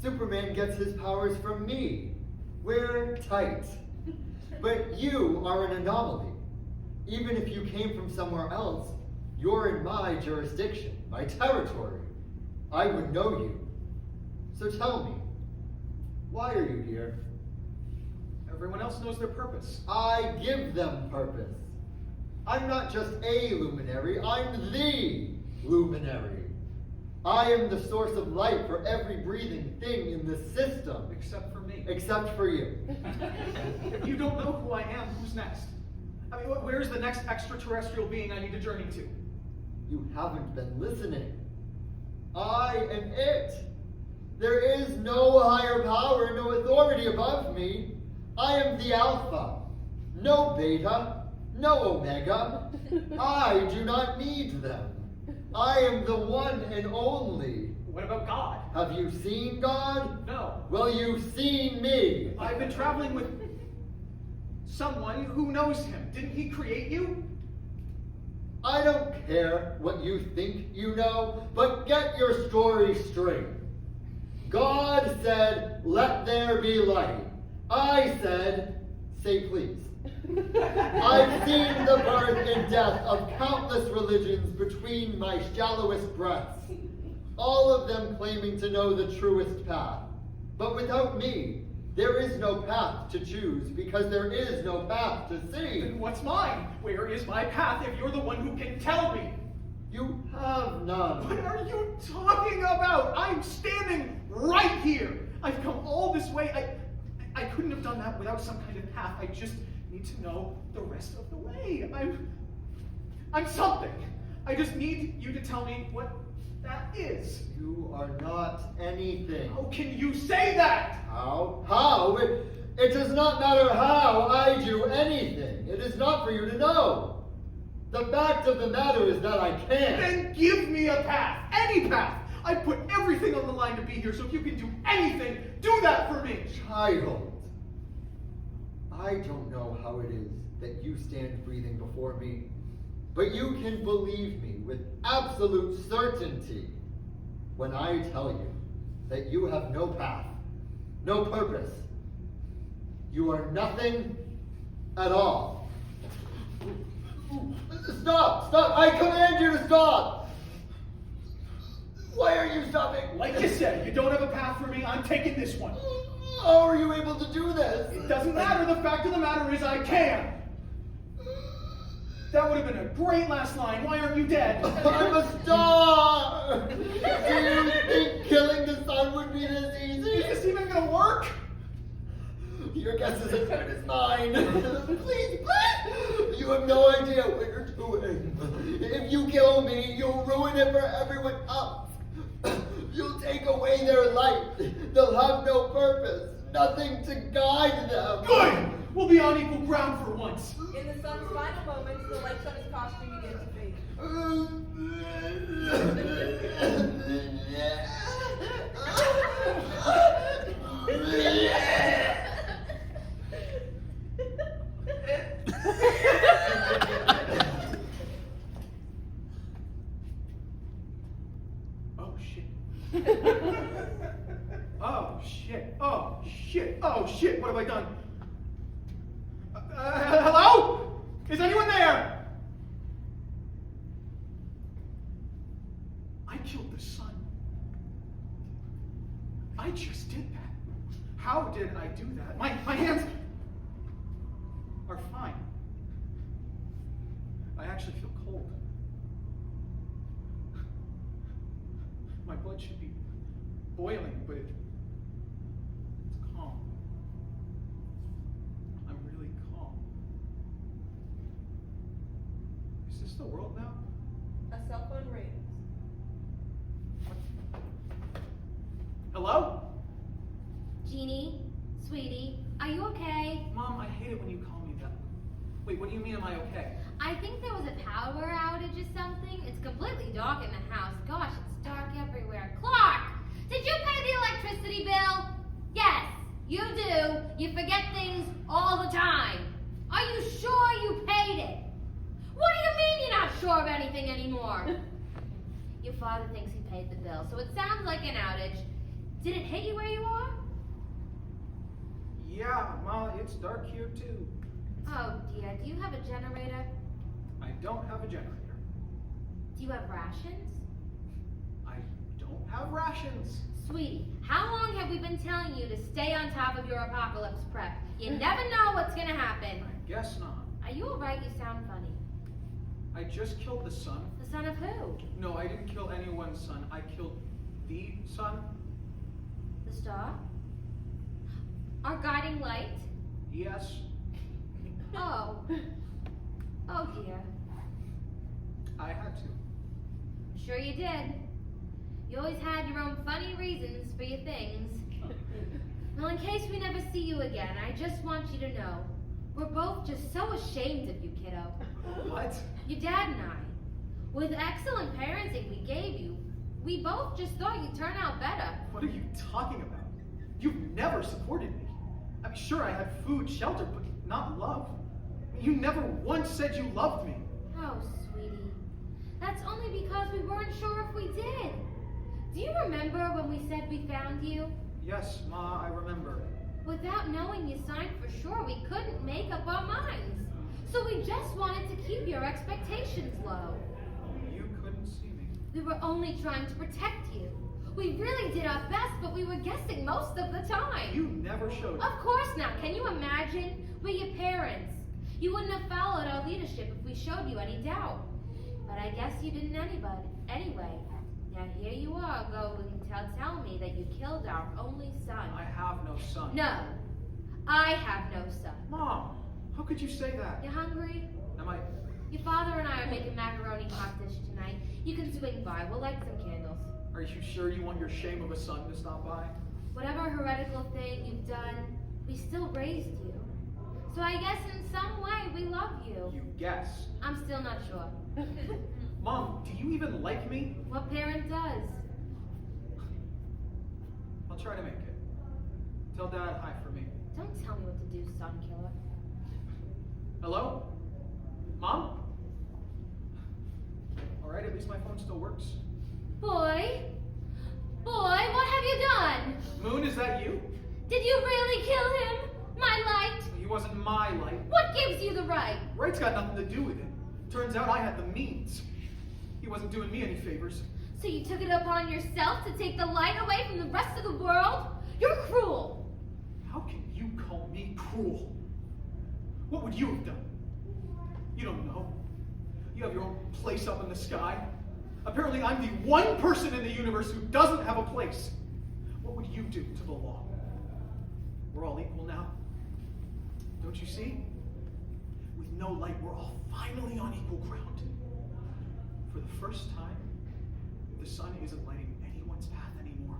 Superman gets his powers from me. We're tight. But you are an anomaly. Even if you came from somewhere else, you're in my jurisdiction, my territory. I would know you. So tell me, why are you here? Everyone else knows their purpose. I give them purpose. I'm not just a luminary, I'm the luminary. I am the source of light for every breathing thing in the system. Except for me. Except for you. If you don't know who I am, who's next? I mean, where's the next extraterrestrial being I need to journey to? You haven't been listening. I am it. There is no higher power, no authority above me. I am the Alpha. No Beta, no Omega. I do not need them. I am the one and only. What about God? Have you seen God? No. Well, you've seen me. I've been traveling with someone who knows him. Didn't he create you? I don't care what you think you know, but get your story straight. God said, let there be light. I said, say please. I've seen the birth and death of countless religions between my shallowest breaths, all of them claiming to know the truest path. But without me, there is no path to choose, because there is no path to see. Then what's mine? Where is my path if you're the one who can tell me? You have none. What are you talking about? I'm standing right here. I've come all this way. I couldn't have done that without some kind of path. I just need to know the rest of the way. I'm something. I just need you to tell me what that is. You are not anything. How can you say that? How? How? It does not matter how I do anything. It is not for you to know. The fact of the matter is that I can. Then give me a path. Any path. I put everything on the line to be here, so if you can do anything, do that for me. Child, I don't know how it is that you stand breathing before me, but you can believe me with absolute certainty when I tell you that you have no path, no purpose. You are nothing at all. Stop! Stop! I command you to stop! Why are you stopping? Like you said, you don't have a path for me, I'm taking this one. How are you able to do this? It doesn't matter, the fact of the matter is I can. That would have been a great last line. Why aren't you dead? I'm a star! Do you think killing the sun would be this easy? Is this even gonna work? Your guess is as good as mine. Please, please! You have no idea what you're doing. If you kill me, you'll ruin it for everyone else. You'll take away their light. They'll have no purpose, nothing to guide them. Good! We'll be on equal ground for once. In the sun's final moments, the lights on his costume begin to fade. Oh shit. Oh shit. Oh shit. Oh shit. What have I done? Hello? Is anyone there? I killed the sun. I just did that. How did I do that? My hands are fine. I actually feel cold. My blood should be boiling, but it's calm. I'm really calm. Is this the world now? A cell phone rings. Hello? Jeannie, sweetie, are you okay? Mom, I hate it when you call me that. Wait, what do you mean, am I okay? I think there was a power outage or something. It's completely dark in the house. Gosh, it's dark everywhere. Clark, did you pay the electricity bill? Yes, you do. You forget things all the time. Are you sure you paid it? What do you mean you're not sure of anything anymore? Your father thinks he paid the bill, so it sounds like an outage. Did it hit you where you Yeah, Ma, it's dark here too. Oh dear, do you have a generator? I don't have a generator. Do you have rations? I don't have rations. Sweetie, how long have we been telling you to stay on top of your apocalypse prep? You never know what's gonna happen. I guess not. Are you alright? You sound funny. I just killed the sun. The son of who? No, I didn't kill anyone's son. I killed the sun. The star? Our guiding light? Yes. Oh. Oh dear. I had to. Sure you did. You always had your own funny reasons for your things. Well, in case we never see you again, I just want you to know, we're both just so ashamed of you, kiddo. What? Your dad and I. With excellent parenting we gave you, we both just thought you'd turn out better. What are you talking about? You've never supported me. I mean, sure, I had food, shelter, but not love. You never once said you loved me. Oh, sweetie. That's only because we weren't sure if we did. Do you remember when we said we found you? Yes, Ma, I remember. Without knowing you signed for sure, we couldn't make up our minds. So we just wanted to keep your expectations low. You couldn't see me. We were only trying to protect you. We really did our best, but we were guessing most of the time. You never showed. Of course not. Can you imagine? We're your parents. You wouldn't have followed our leadership if we showed you any doubt. But I guess you didn't anyway. Now here you are going to tell me that you killed our only son. I have no son. No, I have no son. Mom, how could you say that? You hungry? Am I? Your father and I are making macaroni hot dish tonight. You can swing by. We'll light some candles. Are you sure you want your shame of a son to stop by? Whatever heretical thing you've done, we still raised you. So I guess in some way we love you. You guess. I'm still not sure. Mom, do you even like me? What parent does? I'll try to make it. Tell Dad hi for me. Don't tell me what to do, son killer. Hello? Mom? Alright, at least my phone still works. Boy, what have you done? Moon, is that you? Did you really kill him? My light? He wasn't my light. What gives you the right? Right's got nothing to do with it. Turns out I had the means. He wasn't doing me any favors. So you took it upon yourself to take the light away from the rest of the world? You're cruel. How can you call me cruel? What would you have done? You don't know. You have your own place up in the sky. Apparently I'm the one person in the universe who doesn't have a place. What would you do to the law? We're all equal now. Don't you see? With no light, we're all finally on equal ground. For the first time, the sun isn't lighting anyone's path anymore.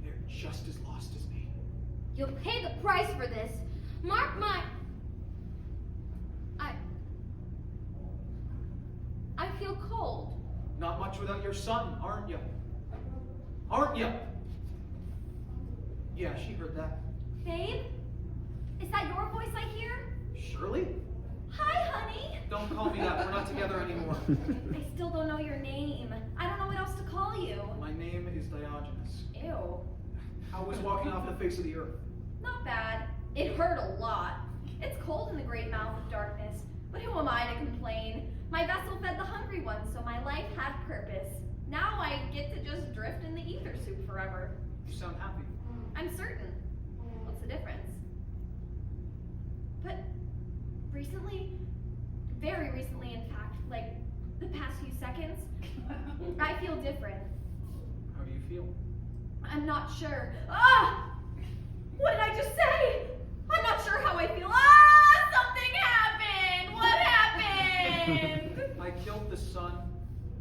They're just as lost as me. You'll pay the price for this. Mark my... I feel cold. Not much without your son, aren't you? Aren't you? Yeah, she heard that. Babe? Is that your voice I hear? Shirley? Hi, honey. Don't call me that. We're not together anymore. I still don't know your name. I don't know what else to call you. My name is Diogenes. Ew. How was walking off the face of the earth? Not bad. It hurt a lot. It's cold in the great mouth of darkness, but who am I to complain? My vessel fed the hungry ones, so my life had purpose. Now I get to just drift in the ether soup forever. You sound happy. I'm certain. What's the difference? But recently, very recently in fact, like the past few seconds, I feel different. How do you feel? I'm not sure. Ah! What did I just say? I'm not sure how I feel. Ah! Something happened! What happened? I killed the sun.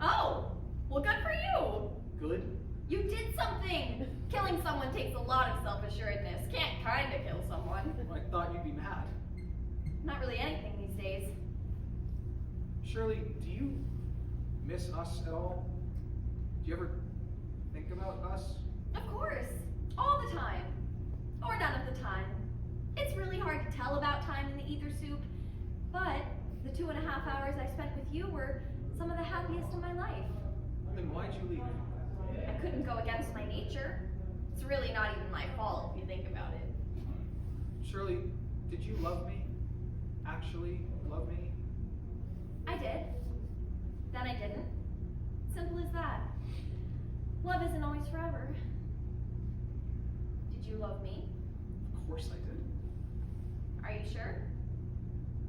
Oh, well, good for you. Good? You did something. Killing someone takes a lot of self-assuredness. Can't kinda kill someone. I thought you'd be mad. Not really anything these days. Shirley, do you miss us at all? Do you ever think about us? Of course. All the time. Or none of the time. It's really hard to tell about time in the ether soup, but the 2.5 hours I spent with you were some of the happiest of my life. Then why'd you leave? I couldn't go against my nature. It's really not even my fault if you think about it. Shirley, did you love me? Actually love me? I did. Then I didn't. Simple as that. Love isn't always forever. Did you love me? Of course I did. Are you sure?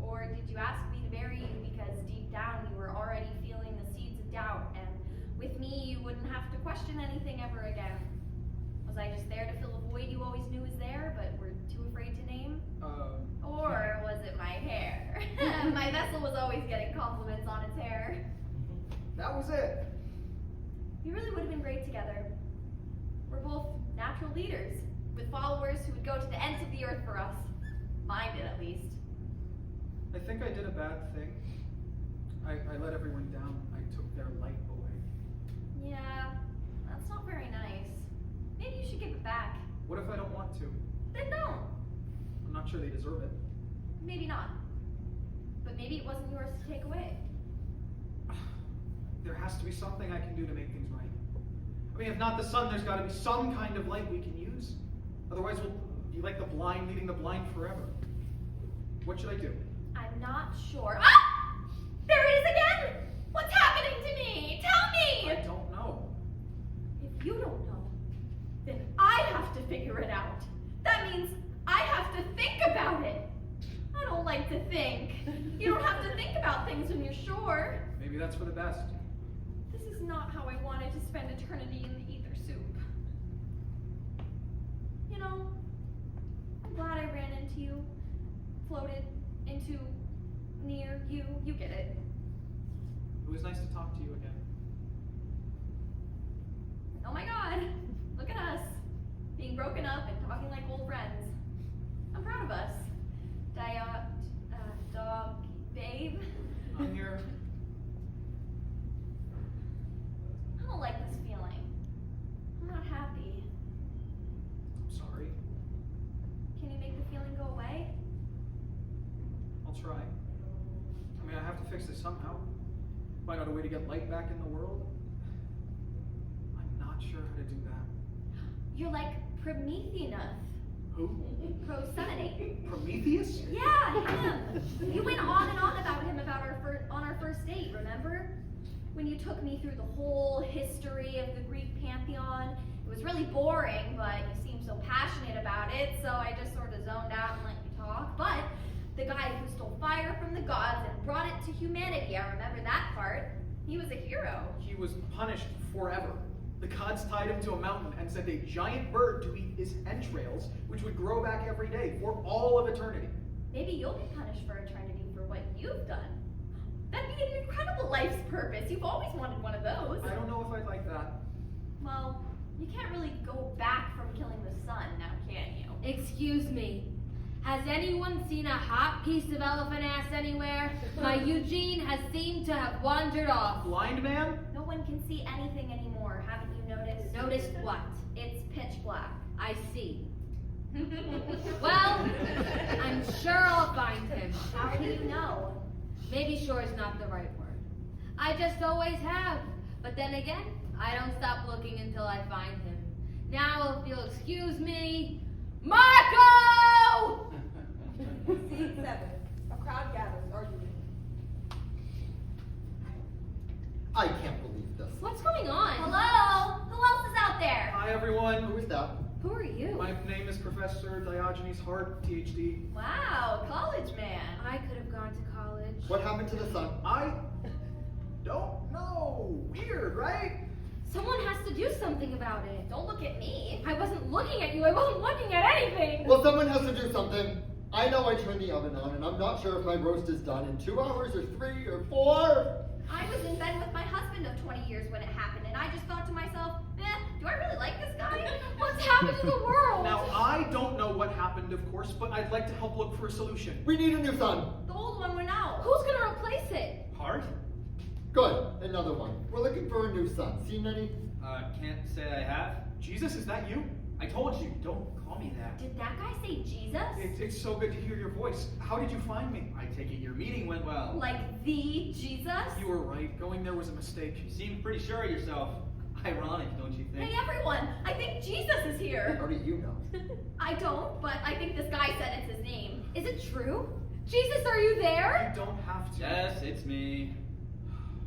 Or did you ask me to marry you because deep down you were already feeling the seeds of doubt, and with me you wouldn't have to question anything ever again? Was I just there to fill a void you always knew was there, but were too afraid to name? Or was it my hair? My vessel was always getting compliments on its hair. That was it. We really would have been great together. We're both natural leaders, with followers who would go to the ends of the earth for us. Mine did, at least. I think I did a bad thing. I let everyone down. I took their light away. Yeah, that's not very nice. Maybe you should give it back. What if I don't want to? Then don't. I'm not sure they deserve it. Maybe not. But maybe it wasn't yours to take away. There has to be something I can do to make things right. I mean, if not the sun, there's got to be some kind of light we can use. Otherwise, we'll be like the blind leading the blind forever. What should I do? I'm not sure. Ah! There it is again! What's happening to me? Tell me! I don't know. If you don't know, then I have to figure it out. That means I have to think about it. I don't like to think. You don't have to think about things when you're sure. Maybe that's for the best. This is not how I wanted to spend eternity in the ether soup. You know, I'm glad I ran into you, floated into, near you. You get it. It was nice to talk to you again. Oh my God, look at us, being broken up and talking like old friends. I'm proud of us. Dog, babe. I'm here. I don't like this feeling. I'm not happy. I'm sorry. Can you make the feeling go away? I'll try. I mean, I have to fix this somehow. Find out a way to get light back in the world. I'm not sure how to do that. You're like Prometheus. Who? Proseminate. Prometheus? Yeah, him. You went on and on about him on our first date, remember? When you took me through the whole history of the Greek pantheon. It was really boring, but you seemed so passionate about it, so I just sort of zoned out and let you talk. But the guy who stole fire from the gods and brought it to humanity, I remember that part. He was a hero. He was punished forever. The gods tied him to a mountain and sent a giant bird to eat his entrails, which would grow back every day for all of eternity. Maybe you'll be punished for eternity for what you've done. That'd be an incredible life's purpose. You've always wanted one of those. I don't know if I'd like that. Well, you can't really go back from killing the sun, now can you? Excuse me. Has anyone seen a hot piece of elephant ass anywhere? My Eugene has seemed to have wandered off. Blind man? No one can see anything anymore, haven't you noticed? Noticed what? It's pitch black. I see. Well, I'm sure I'll find him. How do you know? Maybe sure is not the right word. I just always have. But then again, I don't stop looking until I find him. Now, if you'll excuse me, Marco! Scene 7. A crowd gathers, arguing. I can't believe this. What's going on? Hello? Who else is out there? Hi, everyone. Who is that? Who are you? My name is Professor Diogenes Hart, PhD. Wow, college man. I could have gone to college. What happened to the sun? I don't know. Weird, right? Someone has to do something about it. Don't look at me. I wasn't looking at you. I wasn't looking at anything. Well, someone has to do something. I know I turned the oven on, and I'm not sure if my roast is done in 2 hours or 3 or 4. I was in bed with my husband of 20 years when it happened, and I just thought to myself, do I really like this guy? What's happened to the world? Now, I don't know what happened, of course, but I'd like to help look for a solution. We need a new sun. The old one went out. Who's gonna replace it? Hart? Good, another one. We're looking for a new sun. Seen any? Can't say I have. Jesus, is that you? I told you, don't call me that. Did that guy say Jesus? It's so good to hear your voice. How did you find me? I take it your meeting went well. Like the Jesus? You were right. Going there was a mistake. You seem pretty sure of yourself. Ironic, don't you think? Hey everyone, I think Jesus is here. here. How do you know? I don't, but I think this guy said it's his name. Is it true? Jesus, are you there? You don't have to. Yes, it's me.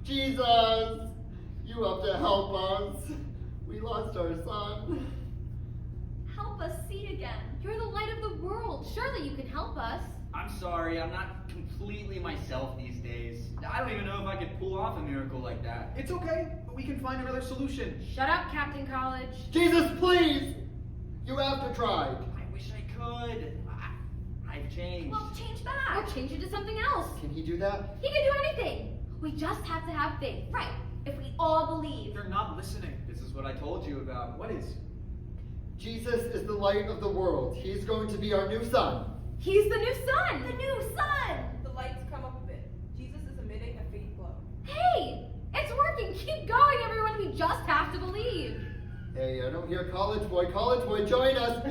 Jesus! You have to help us. We lost our son. Help us see again. You're the light of the world. Surely you can help us. I'm sorry, I'm not completely myself these days. I don't even know if I could pull off a miracle like that. It's okay. We can find another solution. Shut up, Captain College. Jesus, please! You have to try. I wish I could. I've changed. Well, change Or back. change it to something else. Can he do that? He can do anything. We just have to have faith. Right, if we all believe. You're not listening. This is what I told you about. What is? Jesus is the light of the world. He's going to be our new son. He's the new sun. The new sun. The lights come up a bit. Jesus is emitting a faint glow. Hey, it's working. Keep going, everyone. We just have to believe. Hey, I don't hear college boy. College boy, join us.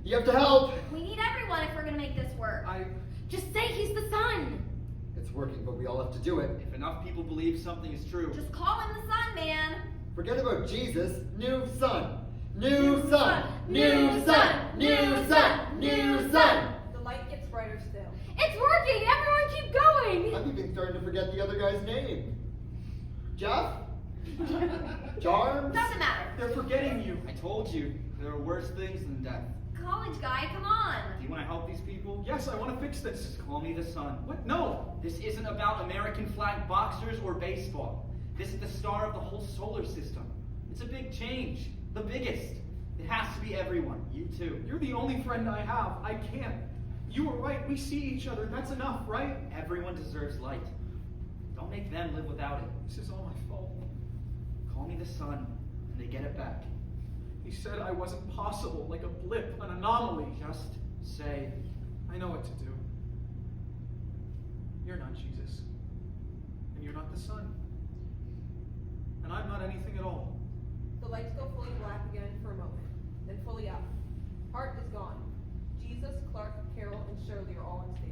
You have to help. We need everyone if we're gonna make this work. Just say he's the sun. It's working, but we all have to do it. If enough people believe something is true. Just call him the sun, man. Forget about Jesus. New son. New son. New son. New son. New son. The light gets brighter still. It's working. Everyone keep going. I'm even starting to forget the other guy's name. Jeff? Jarms? Doesn't matter. They're forgetting you. I told you, there are worse things than death. College guy, come on. Do you want to help these people? Yes, I want to fix this. Just call me the sun. What? No. This isn't about American flag boxers or baseball. This is the star of the whole solar system. It's a big change. The biggest. It has to be everyone. You too. You're the only friend I have. I can't. You were right. We see each other. That's enough, right? Everyone deserves light. Don't make them live without it. This is all my fault. Call me the sun, and they get it back. He said I wasn't possible, like a blip, an anomaly. Just say, I know what to do. You're not Jesus. And you're not the sun. And I'm not anything at all. The lights go fully black again for a moment, then fully out. Hart is gone. Jesus, Clark, Carol, and Shirley are all on stage.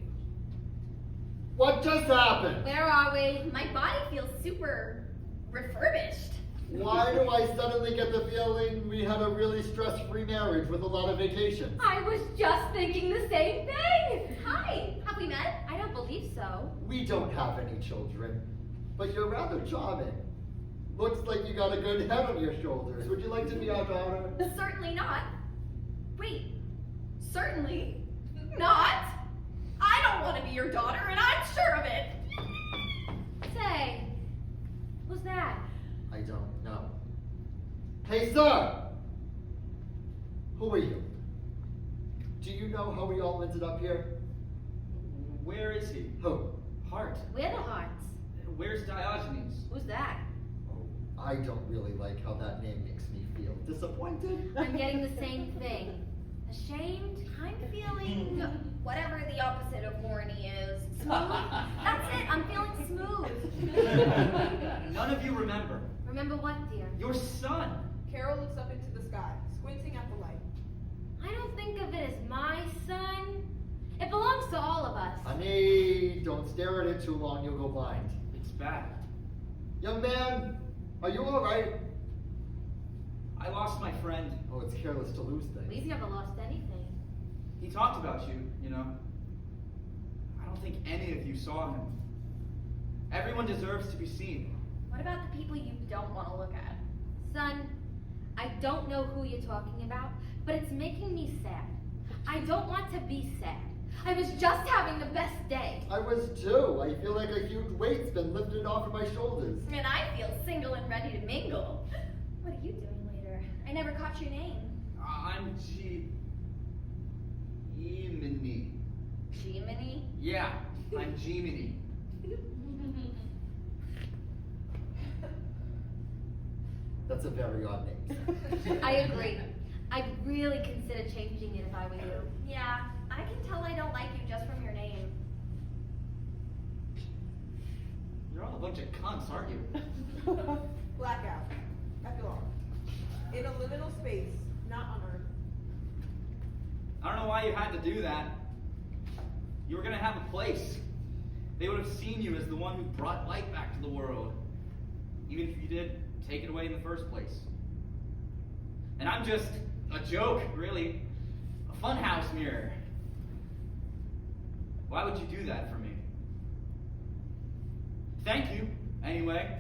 What just happened? Where are we? My body feels super refurbished. Why do I suddenly get the feeling we had a really stress-free marriage with a lot of vacations? I was just thinking the same thing. Hi, have we met? I don't believe so. We don't have any children, but you're rather charming. Looks like you got a good head on your shoulders. Would you like to be our daughter? Certainly not. Wait, certainly not. I don't want to be your daughter, and I'm sure of it. Say, who's that? I don't know. Hey, sir! Who are you? Do you know how we all ended up here? where is he? Who? Hart. We're the Harts. Where's Diogenes? Who's that? Oh, I don't really like how that name makes me feel. Disappointed? I'm getting the same thing. Ashamed? I'm feeling whatever the opposite of horny is. Smooth. That's it. I'm feeling smooth. None of you remember. Remember what, dear? Your son. Carol looks up into the sky, squinting at the light. I don't think of it as my son. It belongs to all of us. Honey, don't stare at it too long, you'll go blind. It's bad. Young man, are you alright? I lost my friend. Oh, it's careless to lose We've things. never lost anything. He talked about you, you know. I don't think any of you saw him. Everyone deserves to be seen. What about the people you don't want to look at? Son, I don't know who you're talking about, but it's making me sad. I don't want to be sad. I was just having the best day. I was too. I feel like a huge weight's been lifted off of my shoulders. And I feel single and ready to mingle. What are you doing later? I never caught your name. I'm Gemini. Gemini? Yeah, I'm Gemini. That's a very odd name. I agree. I'd really consider changing it if I were you. Yeah, I can tell I don't like you just from your name. You're all a bunch of cunts, aren't you? Blackout. Epilogue. In a liminal space, not on Earth. I don't know why you had to do that. You were gonna have a place. They would have seen you as the one who brought light back to the world. Even if you did take it away in the first place. And I'm just A joke, really. A funhouse mirror. Why would you do that for me? Thank you, anyway.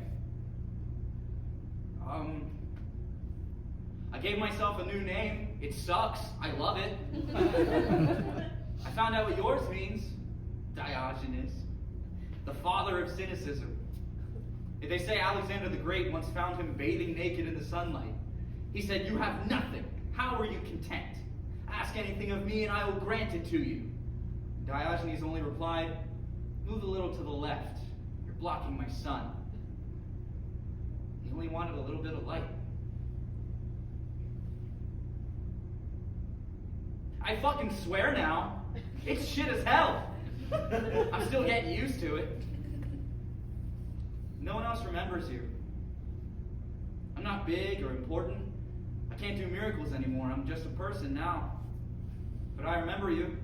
I gave myself a new name. It sucks. I love it. I found out what yours means. Diogenes. The father of cynicism. They say Alexander the Great once found him bathing naked in the sunlight. He said, "You have nothing. How are you content? Ask anything of me and I will grant it to you." Diogenes only replied, "Move a little to the left. You're blocking my sun." He only wanted a little bit of light. I fucking swear now. It's shit as hell. I'm still getting used to it. No one else remembers you. I'm not big or important. I can't do miracles anymore. I'm just a person now. But I remember you.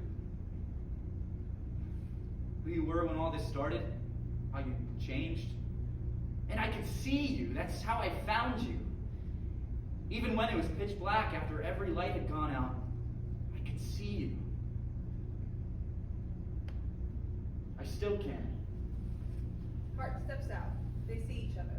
Who you were when all this started. How you changed. And I could see you. That's how I found you. Even when it was pitch black after every light had gone out, I could see you. I still can. Hart steps out. They see each other.